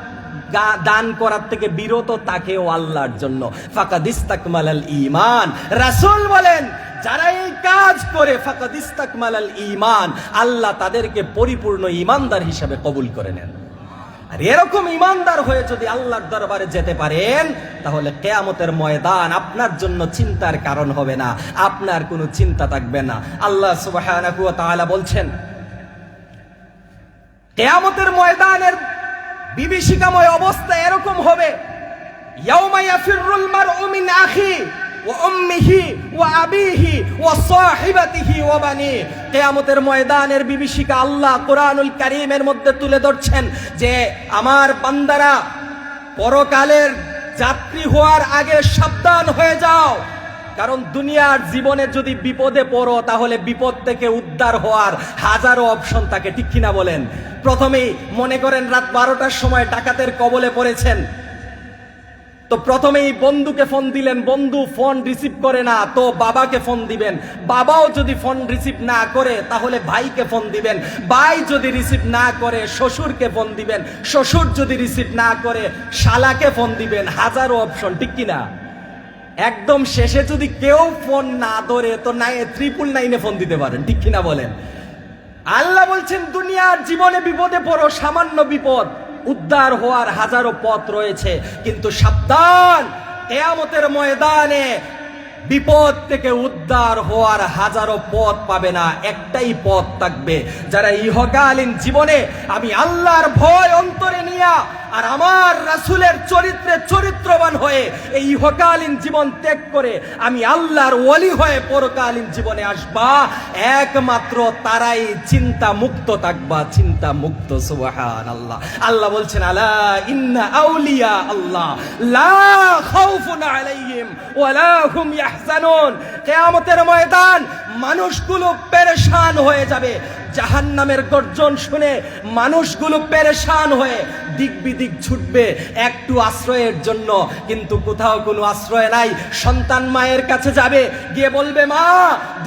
দান করার থেকে বিরত তাকেও আল্লাহর জন্য। ফাকাদ ইসতাকমালাল ঈমান। রাসূল বলেন, যারা এই কাজ করে ফাকাদ ইসতাকমালাল ঈমান, আল্লাহ তাদেরকে পরিপূর্ণ ঈমানদার হিসেবে কবুল করে নেন। আর এরকম ঈমানদার হয়ে যদি আল্লাহর দরবারে যেতে পারেন, তাহলে কিয়ামতের ময়দান আপনার জন্য চিন্তার কারণ হবে না, আপনার কোনো চিন্তা থাকবে না। আল্লাহ সুবহানাহু ওয়া তাআলা বলছেন, কিয়ামতের ময়দানের বিভীষিকাময় অবস্থা এরকম হবে, ইয়াউমা ইয়াফিরুল মারউ মিন আখি ওয়া উম্মিহি ওয়া আবিহি ওয়া সাহিবাতিহি ওয়া বানি। কিয়ামতের ময়দানের বিভীষিকা আল্লাহ কোরআনুল কারীমের মধ্যে তুলে ধরছেন যে আমার বান্দারা পরকালের যাত্রী হওয়ার আগে সাবধান হয়ে যাও, কারণ দুনিয়ার জীবনে যদি বিপদে পড়ো, তাহলে বিপদ থেকে উদ্ধার হওয়ার হাজারো অপশন থাকে, ঠিক কিনা বলেন? প্রথমেই মনে করেন রাত 12টার সময় ডাকাতের কবলে পড়েছেন, তো প্রথমেই বন্ধুকে ফোন দিলেন, বন্ধু ফোন রিসিভ করে না, তো বাবাকে ফোন দিবেন, বাবাও যদি ফোন রিসিভ না করে তাহলে ভাইকে ফোন দিবেন, ভাই যদি রিসিভ না করে শ্বশুরকে ফোন দিবেন, শ্বশুর যদি রিসিভ না করে শালাকে ফোন দিবেন। হাজারো অপশন, ঠিক কিনা? একদম শেষে যদি কেউ ফোন না ধরে, তো 999 ফোন দিতে পারেন, ঠিক কিনা বলেন? আল্লাহ বলছেন, দুনিয়ার জীবনে বিপদে পড়ো, সামান্য বিপদ, উদ্ধার হওয়ার হাজারো পথ রয়েছে, কিন্তু সাবধান, কিয়ামতের ময়দানে বিপদ থেকে উদ্ধার হওয়ার হাজারো পথ পাবে না, একটাই পথ থাকবে। যারা ইহকালীন জীবনে আমি আল্লাহর ভয় অন্তরে নিয়া আর আমার রাসূলের চরিত্রে চরিত্রবান হয়ে এই ইহকালীন জীবন ত্যাগ করে আমি আল্লাহর ওলি হয়ে পরকালীন জীবনে আসবা, একমাত্র তারাই চিন্তা মুক্ত থাকবা, চিন্তা মুক্ত। সুবহানাল্লাহ। আল্লাহ বলছেন, আলা ইন্না আউলিয়া আল্লাহ লা খাউফুন আলাইহিম ওয়া লা হুম ইয়াহজানুন। কিয়ামতের ময়দান মানুষগুলো পেরেশান হয়ে যাবে, জাহান্নামের গর্জন শুনে মানুষগুলো পেরেশান হয়ে দিক বিদিক ছুটবে একটু আশ্রয়ের জন্য, কিন্তু কোথাও কোনো আশ্রয় নাই। সন্তান মায়ের কাছে যাবে, গিয়ে বলবে, মা,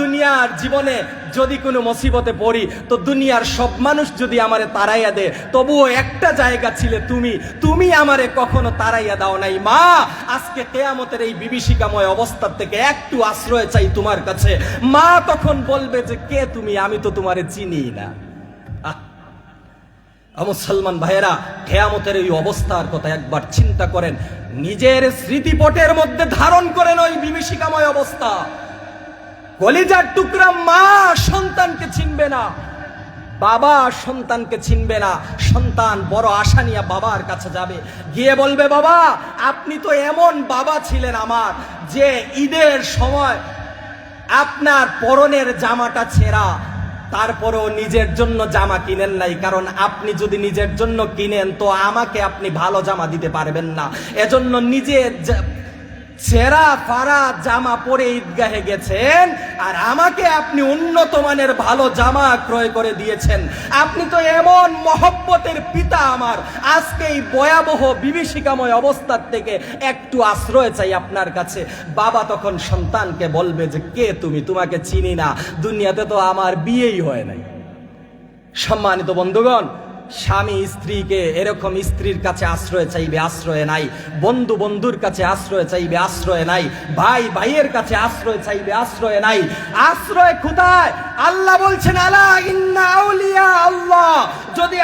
দুনিয়ার জীবনে যদি কোনো মুসিবতে পড়ি তো দুনিয়ার সব মানুষ যদি আমারে তাড়াইয়া দে, তবুও একটা জায়গা ছিলে তুমি আমারে কখনো তাড়াইয়া দাও নাই। মা, আজকে কিয়ামতের এই বিভীষিকাময় অবস্থা থেকে একটু আশ্রয় চাই তোমার কাছে। মা তখন বলবে যে, কে তুমি? আমি তো তোমারে চিনি না। মুসলমান ভাইয়েরা, কিয়ামতের এই অবস্থার কথা একবার চিন্তা করেন, নিজের স্মৃতিপটের মধ্যে ধারণ করেন ওই বিভীষিকাময় অবস্থা। কলিজার টুকরা মা সন্তানকে চিনবে না, বাবা সন্তানকে চিনবে না। সন্তান বড় আশা নিয়ে বাবার কাছে যাবে, গিয়ে বলবে, বাবা, আপনি তো এমন বাবা ছিলেন আমার, যে ঈদের সময় আপনার পরনের জামাটা ছেঁড়া, তারপরেও নিজের জন্য জামা কিনেন নাই, কারণ আপনি যদি নিজের জন্য কিনেন তো আমাকে আপনি ভালো জামা দিতে পারবেন না। এজন্য নিজের ছেঁড়া ফাড়া জামা পরে ঈদগাহে গেছেন, আর আমাকে আপনি উন্নত মানের ভালো জামা ক্রয় করে দিয়েছেন। আপনি তো এমন মহব্বতের পিতা আমার, আজকে এই ভয়াবহ বিভীষিকাময় অবস্থার থেকে একটু আশ্রয় চাই আপনার কাছে। বাবা তখন সন্তানকে বলবে যে, কে তুমি? তোমাকে চিনি না, দুনিয়াতে তো আমার বিয়েই হয় নাই। সম্মানিত বন্ধুগণ, স্বামী স্ত্রীকে এরকম স্ত্রীর কাছে আশ্রয় চাইবে, আশ্রয় নাই। বন্ধু বন্ধুর কাছে আশ্রয় চাইবে, আশ্রয় নাই। ভাই ভাইয়ের কাছে আশ্রয় চাইবে, আশ্রয় নাই। আশ্রয় কোথায়? আল্লাহ বলছেন, আলা ইন্না আউলিয়া আল্লাহ, যদি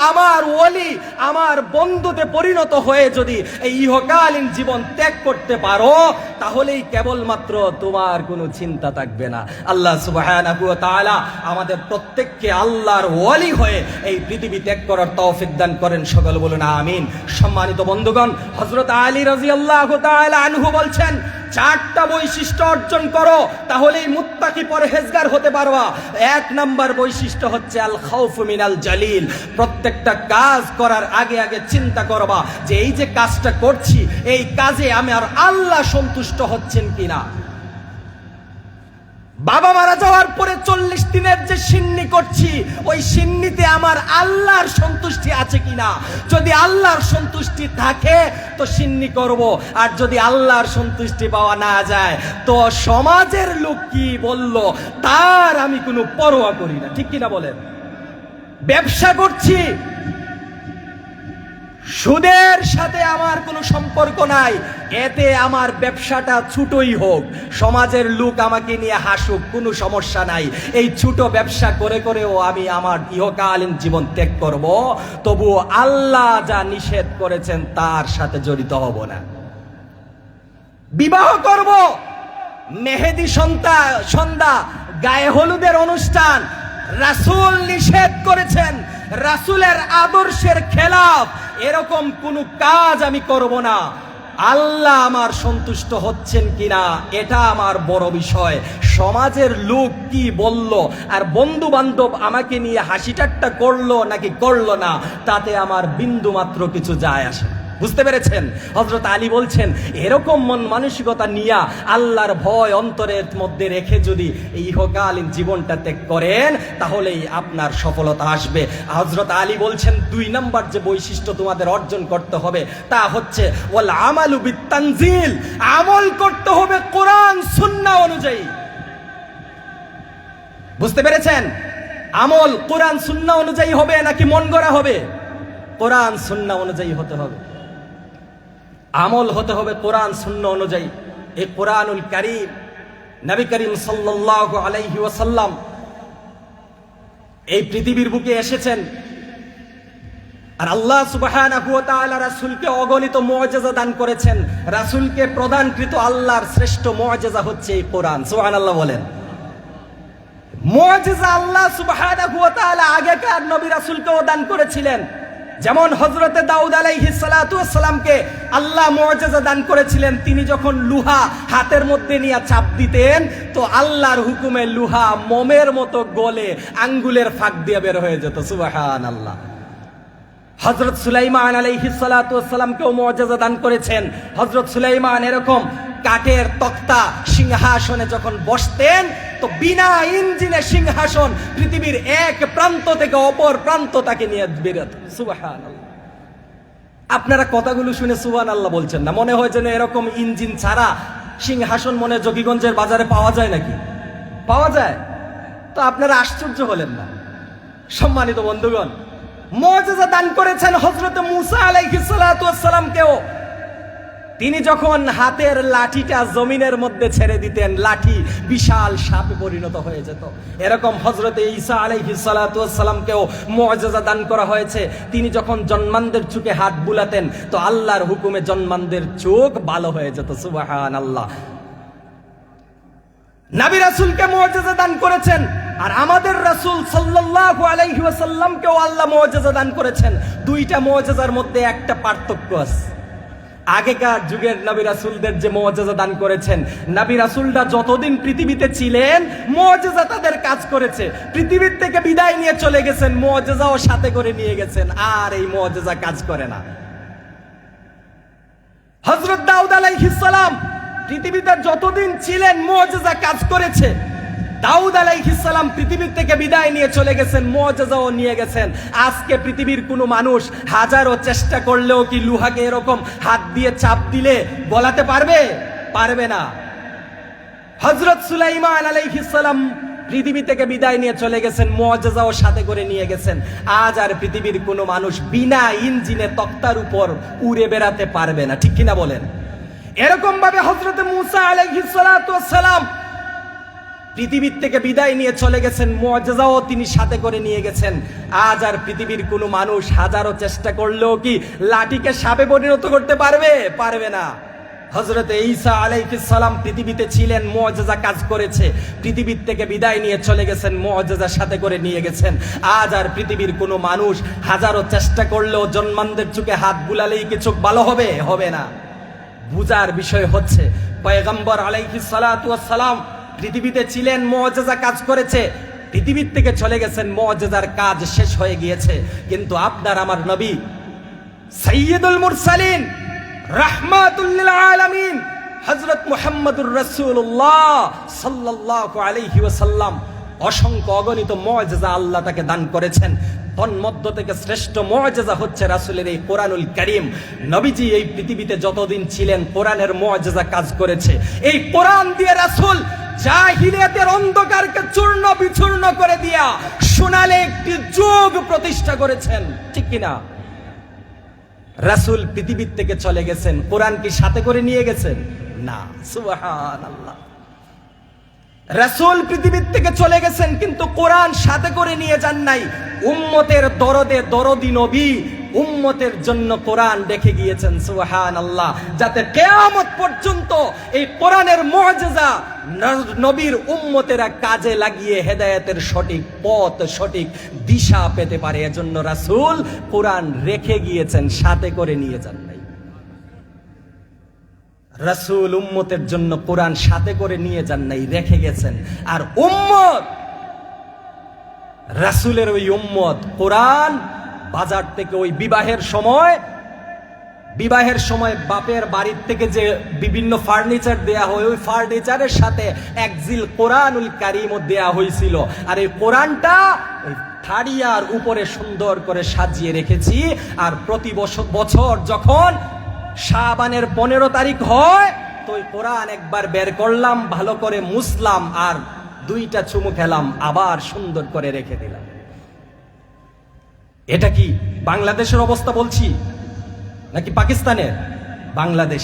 আমার ওলি, আমার বন্ধুতে পরিণত হয়ে যদি এই ইহকালীন জীবন ত্যাগ করতে পারো, তাহলেই কেবলমাত্র তোমার কোনো চিন্তা থাকবে না। আল্লাহ সুবহানাহু ওয়া তাআলা আমাদের প্রত্যেককে আল্লাহর ওলি হয়ে এই পৃথিবী ত্যাগ করার তৌফিক দান করেন, সকল বলুন আমিন। সম্মানিত বন্ধুগণ, হযরত আলী রাদিয়াল্লাহু তাআলা আনহু বলছেন, 4টা বৈশিষ্ট্য অর্জন করো, তাহলেই মুত্তাকি পরহেজগার হতে পারবা। 1 নাম্বার বৈশিষ্ট্য হচ্ছে আল খাউফু মিনাল জালিল। প্রত্যেকটা কাজ করার আগে আগে চিন্তা করবা যে এই যে কাজটা করছি, এই কাজে আমার আল্লাহ সন্তুষ্ট হচ্ছেন কিনা। বাবা মারা যাওয়ার পরে 40 দিনের যে সিন্নি করছি, ওই সিন্নিতে আমার আল্লাহর সন্তুষ্টি আছে কিনা। যদি আল্লাহর সন্তুষ্টি থাকে তো সিন্নি করব, আর যদি আল্লাহর সন্তুষ্টি পাওয়া না যায় তো সমাজের লোক কি বলল তার আমি কোনো পরোয়া করি না। ঠিক কিনা বলেন? ব্যবসা করছি, সুদের সাথে আমার কোনো সম্পর্ক নাই, এতে আমার ব্যবসাটা ছোটই হোক, সমাজের লোক আমাকে নিয়ে হাসুক, কোনো সমস্যা নাই। এই ছোট ব্যবসা করে করেও আমি আমার ইহকালীন জীবন ত্যাগ করব, তবুও আল্লাহ যা নিষেধ করেছেন তার সাথে জড়িত হব না। বিবাহ করব, মেহেদি সন্ধ্যা, গায়ে হলুদের অনুষ্ঠান, রাসূল নিষেধ করেছেন, রাসূলের আদর্শের খেলাফ এরকম কোনো কাজ আমি করব না। আল্লাহ আমার সন্তুষ্ট হচ্ছেন কিনা এটা আমার বড় বিষয়। সমাজের লোক কি বলল আর বন্ধু বান্ধব আমাকে নিয়ে হাসি ঠাট্টা করলো নাকি করলো না, তাতে আমার বিন্দু মাত্র কিছু যায় আসে। বুঝতে পেরেছেন? হযরত আলী বলছেন, এরকম মন মানসিকতা নিয়ে আল্লাহর ভয় অন্তরের মধ্যে রেখে যদি এই ইহকালীন জীবনটা ত্যাগ করেন, তাহলেই আপনার সফলতা আসবে। হযরত আলী বলছেন, 2 নাম্বার যে বৈশিষ্ট্য তোমাদের অর্জন করতে হবে তা হচ্ছে ওয়াল আমালু বিত-তানজিল, আমল করতে হবে কোরআন সুন্নাহ অনুযায়ী। বুঝতে পেরেছেন? আমল কোরআন সুন্নাহ অনুযায়ী হবে নাকি মন গড়া হবে? কোরআন সুন্নাহ অনুযায়ী হতে হবে। আমল হতে হবে কোরআন সুন্নাহ অনুযায়ী। এই কোরআনুল কারীম, নবী করিম সাল্লাল্লাহু আলাইহি ওয়াসাল্লাম এই পৃথিবীর বুকে এসেছেন, আর আল্লাহ সুবহানাহু ওয়া তাআলা রাসূলকে অগণিত মুআজিজা দান করেছেন। রাসূলকে প্রদানকৃত আল্লাহর শ্রেষ্ঠ মুআজিজা হচ্ছে এই কোরআন। সুবহানাল্লাহ বলেন। মুআজিজা আল্লাহ সুবহানাহু ওয়া তাআলা আগেকার নবী রাসূলকেও দান করেছিলেন। যেমন হযরতে দাউদ আলাইহিস সালাতু ওয়াস সালামকে আল্লাহ মুআজিজা দান করেছিলেন। তিনি যখন লোহা হাতের মধ্যে নিয়ে চাপ দিতেন তো আল্লাহর হুকুমে লোহা মোমের মতো গলে আঙ্গুলের ফাঁক দিয়ে বের হয়ে যেত। সুবহানাল্লাহ। হযরত সুলাইমান আলাইহিস সালাতু ওয়াস সালামকেও মুআজিজা দান করেছেন। হযরত সুলাইমান এরকম কাঠের তক্তা সিংহাসনে যখন বসতেন তো বিনা ইঞ্জিনে সিংহাসন পৃথিবীর এক প্রান্ত থেকে অপর প্রান্ত তাকে নিয়ে বেরোত। সুবহানাল্লাহ। আপনারা কথাগুলো শুনে সুবহানাল্লাহ বলছেন না, মনে হয় যেন এরকম ইঞ্জিন ছাড়া সিংহাসন মনে যোগীগঞ্জের বাজারে পাওয়া যায় নাকি? পাওয়া যায়? তো আপনারা আশ্চর্য হলেন না। সম্মানিত বন্ধুগণ, মুআজিজা দান করেছেন হযরত মূসা আলাইহিস সালাতু ওয়াস সালামকেও। তিনি যখন হাতের লাঠিটা জমিনের মধ্যে ছেড়ে দিতেন, লাঠি বিশাল সাপে পরিণত হয়ে যেত। এরকম হযরত ঈসা আলাইহিস সালাতু ওয়াস সালামকেও মুআজিজা দান করা হয়েছে। তিনি যখন জন্মান্ধের চোখে হাত বুলাতেন তো আল্লাহর হুকুমে জন্মান্ধের চোখ ভালো হয়ে যেত। সুবহানাল্লাহ। নবী রাসূলকে মুআজিজা দান করেছেন, আর আমাদের রাসূল সাল্লাল্লাহু আলাইহি ওয়াসাল্লামকেও আল্লাহ মুআজিজা দান করেছেন। দুইটা মুআজিজার মধ্যে একটা পার্থক্য আছে। আগেকার যুগের নবী রাসূলদের যে মুআজিজা দান করেছেন, নবী রাসূলরা যতদিন পৃথিবীতে ছিলেন মুআজিজা তাদের কাজ করেছে। পৃথিবীর থেকে বিদায় নিয়ে চলে গেছেন, মুআজিজাও সাথে করে নিয়ে গেছেন, আর এই মুআজিজা কাজ করে না। হযরত দাউদ আলাইহিস সালাম পৃথিবীতে যতদিন ছিলেন মুআজিজা কাজ করেছে। দাউদ আলাইহিস সালাম পৃথিবীর থেকে বিদায় নিয়ে চলে গেছেন, মুআজিজাও নিয়ে গেছেন। আজকে পৃথিবীর কোনো মানুষ হাজারো চেষ্টা করলেও কি লোহাকে এরকম হাত দিয়ে চাপ দিলে গলাতে পারবে? পারবে না। হযরত সুলাইমান আলাইহিস সালাম পৃথিবী থেকে বিদায় নিয়ে চলে গেছেন, মুআজিজাও সাথে করে নিয়ে গেছেন। আজ আর পৃথিবীর কোনো মানুষ বিনা ইঞ্জিনে তক্তার উপর উড়ে বেড়াতে পারবে না, ঠিক কিনা বলেন? এরকম ভাবে হযরত মূসা আলাইহিস সালাতু ওয়াস সালাম পৃথিবীর থেকে বিদায় নিয়ে চলে গেছেন, মুআজিজাও তিনি সাথে করে নিয়ে গেছেন। আজ আর পৃথিবীর কোনো মানুষ হাজারো চেষ্টা করলেও কি লাঠিকে সাপে পরিণত করতে পারবে? পারবে না। হযরত ঈসা আলাইহিস সালাম পৃথিবীতে ছিলেন, মুআজিজা কাজ করেছে। পৃথিবীর থেকে বিদায় নিয়ে চলে গেছেন, মুআজিজা সাথে করে নিয়ে গেছেন। আজ আর পৃথিবীর কোনো মানুষ হাজারো চেষ্টা করলেও জন্মান্ধের চোখে হাত বুলালেই কি চোখ ভালো হবে? হবে না। বুঝার বিষয় হচ্ছে পয়গম্বর আলাইহিস সালাতু ওয়াস সালাম পৃথিবীতে ছিলেন, মুআজিজা কাজ করেছে। পৃথিবীর থেকে চলে গেছেন, মুআজিজার কাজ শেষ হয়ে গিয়েছে। কিন্তু আপনার আমার নবী সাইয়্যিদুল মুরসালিন রাহমাতুল লিল আলামিন হযরত মুহাম্মদুর রাসূলুল্লাহ সাল্লাল্লাহু আলাইহি ওয়াসাল্লাম অসংখ্য অগণিত মুআজিজা আল্লাহ তাকে দান করেছেন। তন্মধ্য থেকে শ্রেষ্ঠ মুআজিজা হচ্ছে রাসূলের এই কোরআনুল কারীম। নবীজি এই পৃথিবীতে যতদিন ছিলেন কোরআনের মুআজিজা কাজ করেছে। এই কোরআন দিয়ে রাসূল জাহিলিয়াতের অন্ধকারকে চূর্ণ বিচূর্ণ করে দিয়া সোনালী একটি যুগ প্রতিষ্ঠা করেছেন, ঠিক কিনা? রাসূল পৃথিবীর থেকে চলে গেছেন, কোরআন কি সাথে করে নিয়ে গেছেন? না। সুবহানাল্লাহ। রাসূল পৃথিবীর থেকে চলে গেছেন কিন্তু কোরআন সাথে করে নিয়ে যান নাই। উম্মতের দরদে দরদি নবী উম্মতের জন্য কোরআন রেখে গিয়েছেন। সুবহানাল্লাহ। যাতে কিয়ামত পর্যন্ত এই কোরআনের মুআজিজা নবীর উম্মতেরা কাজে লাগিয়ে হেদায়েতের সঠিক পথ, সঠিক দিশা পেতে পারে। এজন্য রাসূল কোরআন রেখে গিয়েছেন, সাথে করে নিয়ে যান নাই। রাসূল উম্মতের জন্য কোরআন সাথে করে নিয়ে যান নাই, রেখে গেছেন। আর উম্মত, রাসূলের ওই উম্মত কোরআন বাজার থেকে ওই বিবাহের সময় বাপের বাড়ির থেকে যে বিভিন্ন ফার্নিচার দেয়া হয়, ওই ফার্নিচারের সাথে এক জিল কোরআনুল কারীমও দেয়া হয়েছিল। আর এই কোরআনটা ওই থারিয়ার উপরে সুন্দর করে সাজিয়ে রেখেছি। আর প্রতি বছর যখন শাবানের 15 তারিখ হয় তো ওই কোরআন একবার বের করলাম, ভালো করে মুছলাম, আর 2টা চুমু খেলাম, আবার সুন্দর করে রেখে দিলাম। এটা কি বাংলাদেশের অবস্থা বলছি নাকি পাকিস্তানের? বাংলাদেশ।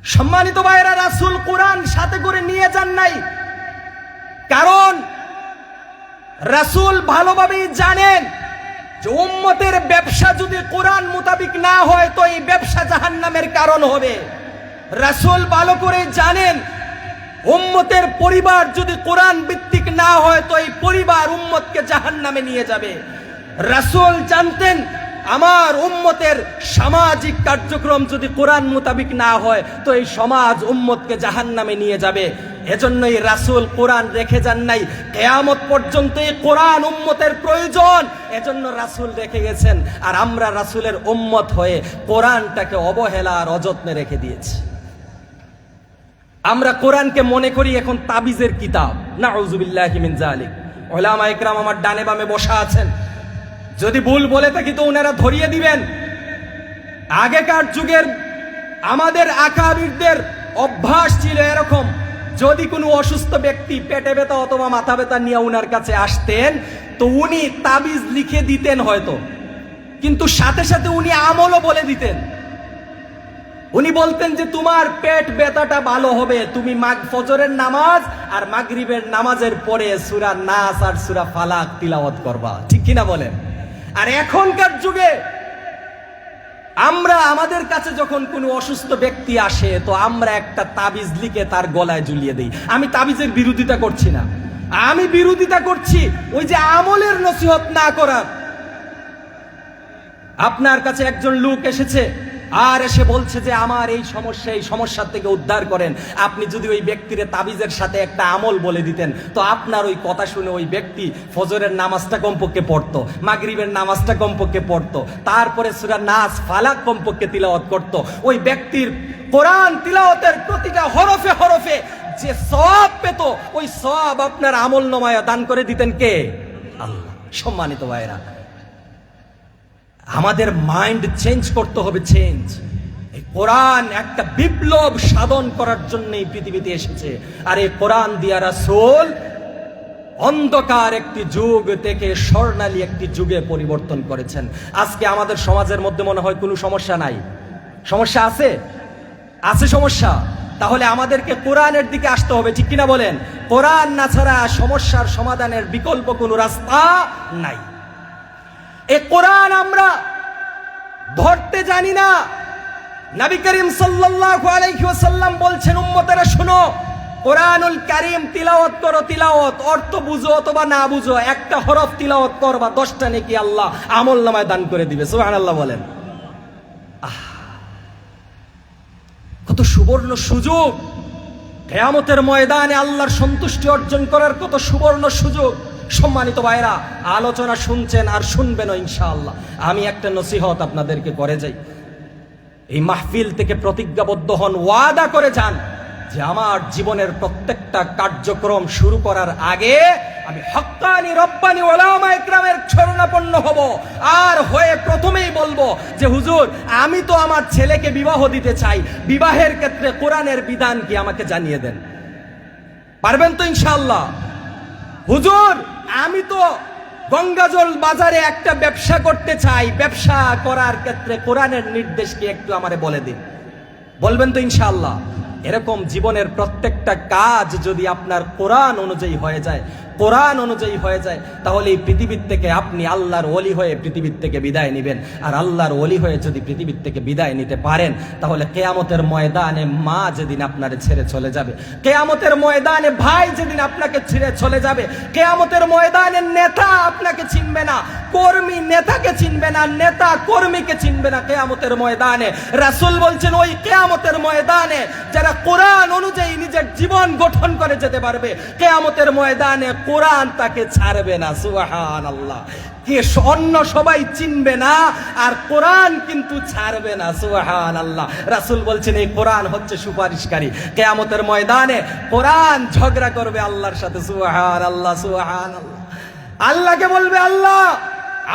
সম্মানিত ভাইরা, রাসূল কোরআন সাথে করে নিয়ে যান নাই, কারণ রাসূল ভালোভাবেই জানেন যে উম্মতের ব্যবসা যদি কোরআন মোতাবিক না হয় তো এই ব্যবসা জাহান্নামের কারণ হবে। রাসূল ভালো করে জানেন উম্মতের পরিবার যদি কোরআন ভিত্তিক না হয় তো এই পরিবার উম্মতকে জাহান্নামে নিয়ে যাবে। রাসূল জানতেন আমার উম্মতের সামাজিক কার্যক্রম যদি কোরআন মোতাবিক না হয় তো এই সমাজ উম্মতকে জাহান্নামে নিয়ে যাবে। এজন্যই রাসূল কোরআন রেখে যান নাই, কিয়ামত পর্যন্ত এই কোরআন উম্মতের প্রয়োজন, এজন্য রাসূল রেখে গেছেন। আর আমরা রাসূলের উম্মত হয়ে কোরআনটাকে অবহেলা আর অযত্নে রেখে দিয়েছি। আমরা কোরআনকে মনে করি এখন তাবিজের কিতাব। নাউযুবিল্লাহি মিন যালিক। উলামায়ে কেরাম আমার ডানে বামে বসা আছেন, যদি ভুল বলে থাকি তো ওনারা ধরিয়ে দিবেন। আগেকার যুগের আমাদের আকাবিরদের অভ্যাস ছিল এরকম, যদি কোনো অসুস্থ ব্যক্তি পেটে ব্যথা অথবা মাথা ব্যথা নিয়ে উনার কাছে আসতেন তো উনি তাবিজ লিখে দিতেন হয়তো, কিন্তু সাথে সাথে উনি আমলও বলে দিতেন। উনি বলতেন যে তোমার পেট ব্যথাটা ভালো হবে, তুমি ফজরের নামাজ আর মাগরিবের নামাজের পরে সূরা নাস আর সূরা ফালাক তিলাওয়াত করবা, ঠিক কিনা বলেন? আর এখনকার যুগে আমরা আমাদের কাছে যখন কোনো অসুস্থ ব্যক্তি আসে তো আমরা একটা তাবিজ লিখে তার গলায় ঝুলিয়ে দিই। আমি তাবিজের বিরোধিতা করছি না, আমি বিরোধিতা করছি ওই যে আমলের নসিহত না করার। আপনার কাছে একজন লোক এসেছে আর এসে বলছে যে আমার এই সমস্যা থেকে উদ্ধার করেন, আপনি যদি ওই ব্যক্তির তাবিজের সাথে একটা আমল বলে দিতেন তো আপনার ওই কথা শুনে ওই ব্যক্তি ফজরের নামাজটা কমপক্ষে পড়তো, মাগরিবের নামাজটা কমপক্ষে পড়তো, তারপরে সূরা নাস ফালাক কমপক্ষে তিলাওয়াত করত। ওই ব্যক্তির কোরআন তিলাওয়াতের প্রতিটা হরফে হরফে যে সওয়াব পেত, ওই সওয়াব আপনার আমলনামায় দান করে দিতেন কে? আল্লাহ। সম্মানিত ভাইরা, আমাদের মাইন্ড চেঞ্জ করতে হবে। চেঞ্জ, এই কোরআন একটা বিপ্লব সাধন করার জন্য এই পৃথিবীতে এসেছে। আর এই কোরআন দিয়া রাসূল অন্ধকার একটি যুগ থেকে স্বর্ণালী একটি যুগে পরিবর্তন করেছেন। আজকে আমাদের সমাজের মধ্যে মনে হয় কোনো সমস্যা নাই। সমস্যা আছে? আছে সমস্যা। তাহলে আমাদেরকে কোরআনের দিকে আসতে হবে, ঠিক কিনা বলেন? কোরআন না ছাড়া সমস্যার সমাধানের বিকল্প কোনো রাস্তা নাই। এ কোরআন আমরা ধরতে জানি না। নবী করিম সাল্লাল্লাহু আলাইহি ওয়াসাল্লাম বলছেন, উম্মতেরা শুনো, কোরআনুল কারীম তিলাওয়াত করো, তিলাওয়াত অর্থ বুঝো অথবা না বুঝো, একটা হরফ তিলাওয়াত করবা, 10টা নেকি আল্লাহ আমলনামায় দান করে দিবে। সুবহানাল্লাহ বলেন। কত সুবর্ণ সুযোগ! কিয়ামতের ময়দানে আল্লাহর সন্তুষ্টি অর্জন করার কত সুবর্ণ সুযোগ। সম্মানিত ভাইরা, আলোচনা শুনছেন আর শুনবেনও ইনশাআল্লাহ। আমি একটা নসিহত আপনাদেরকে করে যাই, এই মাহফিল থেকে প্রতিজ্ঞাবদ্ধ হন, ওয়াদা করে যান যে আমার জীবনের প্রত্যেকটা কার্যক্রম শুরু করার আগে আমি হক্কানি রব্বানি উলামায়ে কেরামের শরণাপন্ন হব। আর হয়ে প্রথমেই বলবো যে হুজুর, আমি তো আমার ছেলেকে বিবাহ দিতে চাই, বিবাহের ক্ষেত্রে কোরআনের বিধান কি আমাকে জানিয়ে দেন। পারবেন তো ইনশাআল্লাহ? হুজুর, আমি তো গঙ্গাজল বাজারে একটা ব্যবসা করতে চাই, ব্যবসা করার ক্ষেত্রে কোরআনের নির্দেশ কি একটু আমারে বলে দিন। বলবেন তো ইনশাআল্লাহ? এরকম জীবনের প্রত্যেকটা কাজ যদি আপনার কোরআন অনুযায়ী হয়ে যায়, কোরআন অনুযায়ী হয়ে যায়, তাহলে এই পৃথিবীর থেকে আপনি আল্লাহর ওলি হয়ে পৃথিবীর থেকে বিদায় নেবেন। আর আল্লাহর ওলি হয়ে যদি পৃথিবীর থেকে বিদায় নিতে পারেন তাহলে কিয়ামতের ময়দানে মা যেদিন আপনারে ছেড়ে চলে যাবে, কিয়ামতের ময়দানে ভাই যেদিন আপনাকে ছেড়ে চলে যাবে, কিয়ামতের ময়দানে নেতা আপনাকে চিনবে না, কর্মী নেতাকে চিনবে না, নেতা কর্মীকে চিনবে না। কিয়ামতের ময়দানে রাসূল বলছেন, ওই কিয়ামতের ময়দানে যারা কোরআন অনুযায়ী নিজের জীবন গঠন করে যেতে পারবে, কিয়ামতের ময়দানে কোরআন তাকে ছাড়বে না। সুবহানাল্লাহ। কে অন্য সবাই চিনবে না আর কোরআন কিন্তু ছাড়বে না। সুবহানাল্লাহ। রাসূল বলছেন, এই কোরআন হচ্ছে সুপারিশকারী। কিয়ামতের ময়দানে কোরআন ঝগড়া করবে আল্লাহর সাথে। সুবহানাল্লাহ, সুবহানাল্লাহ। আল্লাহকে বলবে, আল্লাহ,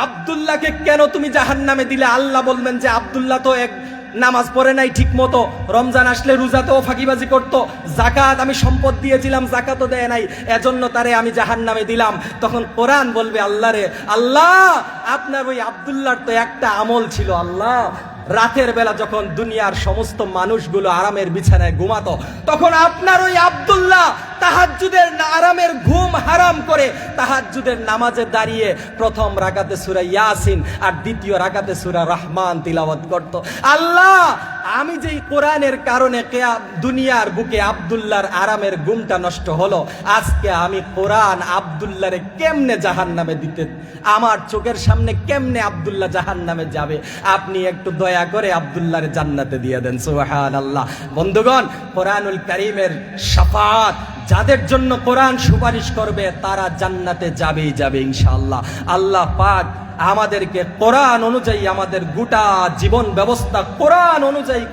আব্দুল্লাহকে কেন তুমি জাহান্নামে দিলে? আল্লাহ বলবেন যে আব্দুল্লাহ তো এক নামাজ পড়ে নাই ঠিক মতো, রমজান আসলে রোজাতেও ফাঁকিবাজি করত, যাকাত আমি সম্পদ দিয়েছিলাম যাকাতও দেয় নাই, এজন্য তারে আমি জাহান্নামে দিলাম। তখন কোরআন বলবে, আল্লাহ রে, আল্লাহ, আপনার ওই আব্দুল্লাহর তো একটা আমল ছিল, আল্লাহ, রাতের বেলা যখন দুনিয়ার সমস্ত মানুষগুলো আরামের বিছানায় ঘুমাতো তখন আপনার ওই আব্দুল্লাহ তাহাজ্জুদের আরামের ঘুম হারাম করে তাহাজ্জুদের নামাজে দাঁড়িয়ে প্রথম রাকাতে সূরা ইয়াসিন আর দ্বিতীয় রাকাতে সূরা রহমান তিলাওয়াত করত। আল্লাহ, আমি যেই কোরআনের কারণে দুনিয়ার বুকে আব্দুল্লাহর আরামের ঘুমটা নষ্ট হলো, আজকে আমি কোরআন আব্দুল্লাহরে কেমনে জাহান্নামে দিতে, আমার চোখের সামনে কেমনে আব্দুল্লাহ জাহান্নামে যাবে, আপনি একটু দয়া করে আব্দুল্লাহরে জান্নাতে দিয়ে দেন। সুবহানাল্লাহ। বন্ধুগণ, কোরআনুল কারীমের শাফাত, যাদের জন্য কোরআন সুপারিশ করবে তারা জান্নাতে যাবেই যাবে ইনশাআল্লাহ। আল্লাহ পাক আমাদেরকে কোরআন অনুযায়ী আমাদের গোটা জীবন ব্যবস্থা কোরআন অনুযায়ী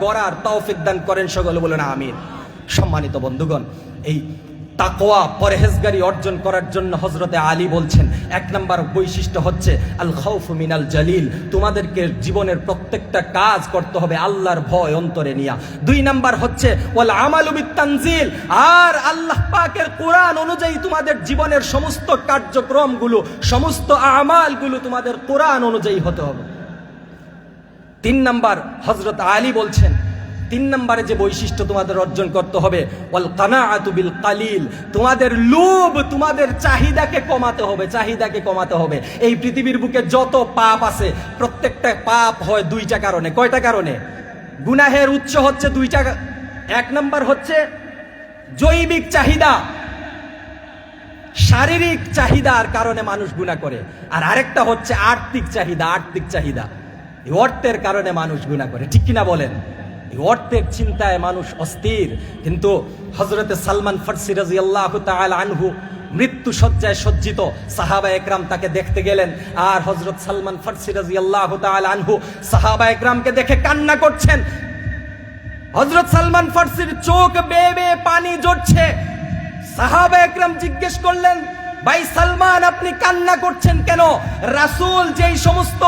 গড়ার তৌফিক দান করেন, সকলে বলেন আমিন। সম্মানিত বন্ধুগণ, এই তাকওয়া পরহেজগারি অর্জন করার জন্য হযরতে আলী বলছেন, এক নম্বর বৈশিষ্ট্য হচ্ছে আল খাউফু মিনাল জালিল, তোমাদেরকে জীবনের প্রত্যেকটা কাজ করতে হবে আল্লাহর ভয় অন্তরে নিয়া। দুই নাম্বার হচ্ছে ওয়াল আমালু বিত-তানজিল, আর আল্লাহ পাকের কোরআন অনুযায়ী তোমাদের জীবনের সমস্ত কার্যক্রমগুলো, সমস্ত আমালগুলো তোমাদের কোরআন অনুযায়ী হতে হবে। তিন নাম্বার হযরত আলী বলছেন, তিন নম্বরে যে বৈশিষ্ট্য তোমাদের অর্জন করতে হবে ওয়াল কানাআতু বিল কালিল, তোমাদের লোভ, তোমাদের চাহিদাকে কমাতে হবে, চাহিদাকে কমাতে হবে। এই পৃথিবীর বুকে যত পাপ আছে প্রত্যেকটা পাপ হয় দুইটা কারণে। কয়টা কারণে? গুনাহের উৎস হচ্ছে দুইটা। এক নম্বর হচ্ছে জৈবিক চাহিদা, শারীরিক চাহিদার কারণে মানুষ গুনাহ করে, আর আরেকটা হচ্ছে আর্থিক চাহিদা, আর্থিক চাহিদা, এই অর্থের কারণে মানুষ গুনাহ করে। ঠিক কিনা বলেন? অর্থের চিন্তায় মানুষ অস্থির। কিন্তু হযরতে সালমান ফারসি রাদিয়াল্লাহু তাআলা আনহু মৃত্যু শয্যায় সজ্জিত, সাহাবা একরাম তাকে দেখতে গেলেন, আর হযরত সালমান ফারসি রাদিয়াল্লাহু তাআলা আনহু সাহাবা একরামকে দেখে কান্না করছেন। হযরত সালমান ফারসির চোখ বেয়ে বেয়ে পানি ঝরছে। সাহাবা একরাম জিজ্ঞেস করলেন, ভাই সালমান, আপনি কান্না করছেন কেন? রাসূল যেই সমস্ত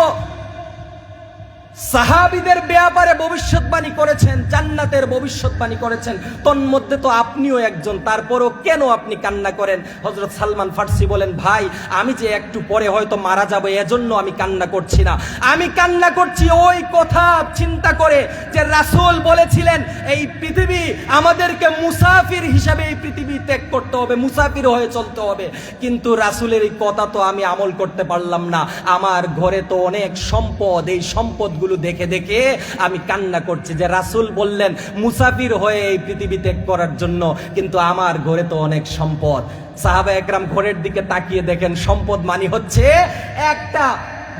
সাহাবীদের ব্যাপারে ভবিষ্যৎবাণী করেছেন, জান্নাতের ভবিষ্যৎবাণী করেছেন, তন্মধ্যে তো আপনিও একজন, তারপরও কেন আপনি কান্না করেন? হযরত সালমান ফারসি বলেন, ভাই, আমি যে একটু পরে হয়তো মারা যাব, এজন্য আমি কান্না করছি না। আমি কান্না করছি ওই কথা চিন্তা করে যে রাসূল বলেছিলেন এই পৃথিবী আমাদেরকে মুসাফির হিসাবে এই পৃথিবী ত্যাগ করতে হবে, মুসাফির হয়ে চলতে হবে। কিন্তু রাসূলের এই কথা তো আমি আমল করতে পারলাম না। আমার ঘরে তো অনেক সম্পদ, এই সম্পদগুলো দেখে দেখে আমি কান্না করছি যে রাসূল বললেন মুসাফির হয়ে এই পৃথিবী ত্যাগ করার জন্য, কিন্তু আমার ঘরে তো অনেক সম্পদ। সাহাবা একরাম ঘরের দিকে তাকিয়ে দেখেন সম্পদ মানে হচ্ছে একটা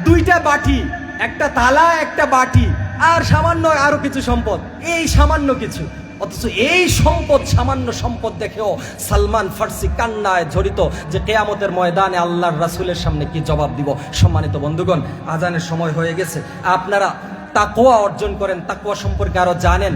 দুইটা বাটি, একটা থালা, একটা বাটি, আর সামান্য আরো কিছু সম্পদ, এই সামান্য কিছু। অথচ এই সম্পদ, সামান্য সম্পদ দেখেও সালমান ফারসি কান্নায় জড়িত যে কিয়ামতের ময়দানে আল্লাহর রাসূলের সামনে কি জবাব দিব। সম্মানিত বন্ধুগণ, আজানের সময় হয়ে গেছে, আপনারা তাকওয়া অর্জন করেন, তাকওয়া সম্পর্কে আরো জানেন।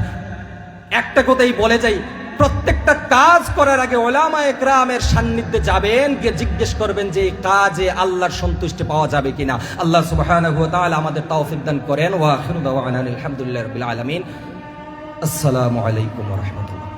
একটা কথাই বলে যাই, প্রত্যেকটা কাজ করার আগে উলামা একরামের সান্নিধ্যে যাবেন, গিয়ে জিজ্ঞেস করবেন যে এই কাজে আল্লাহর সন্তুষ্টি পাওয়া যাবে কিনা। আল্লাহ সুবহানাহু ওয়া তাআলা আমাদের তৌফিক দান করেন। ওয়া আখিরু দাওয়ানা আলহামদুলিল্লাহি রাব্বিল আলামিন। আসসালামু আলাইকুম ওয়া রাহমাতুল্লাহ।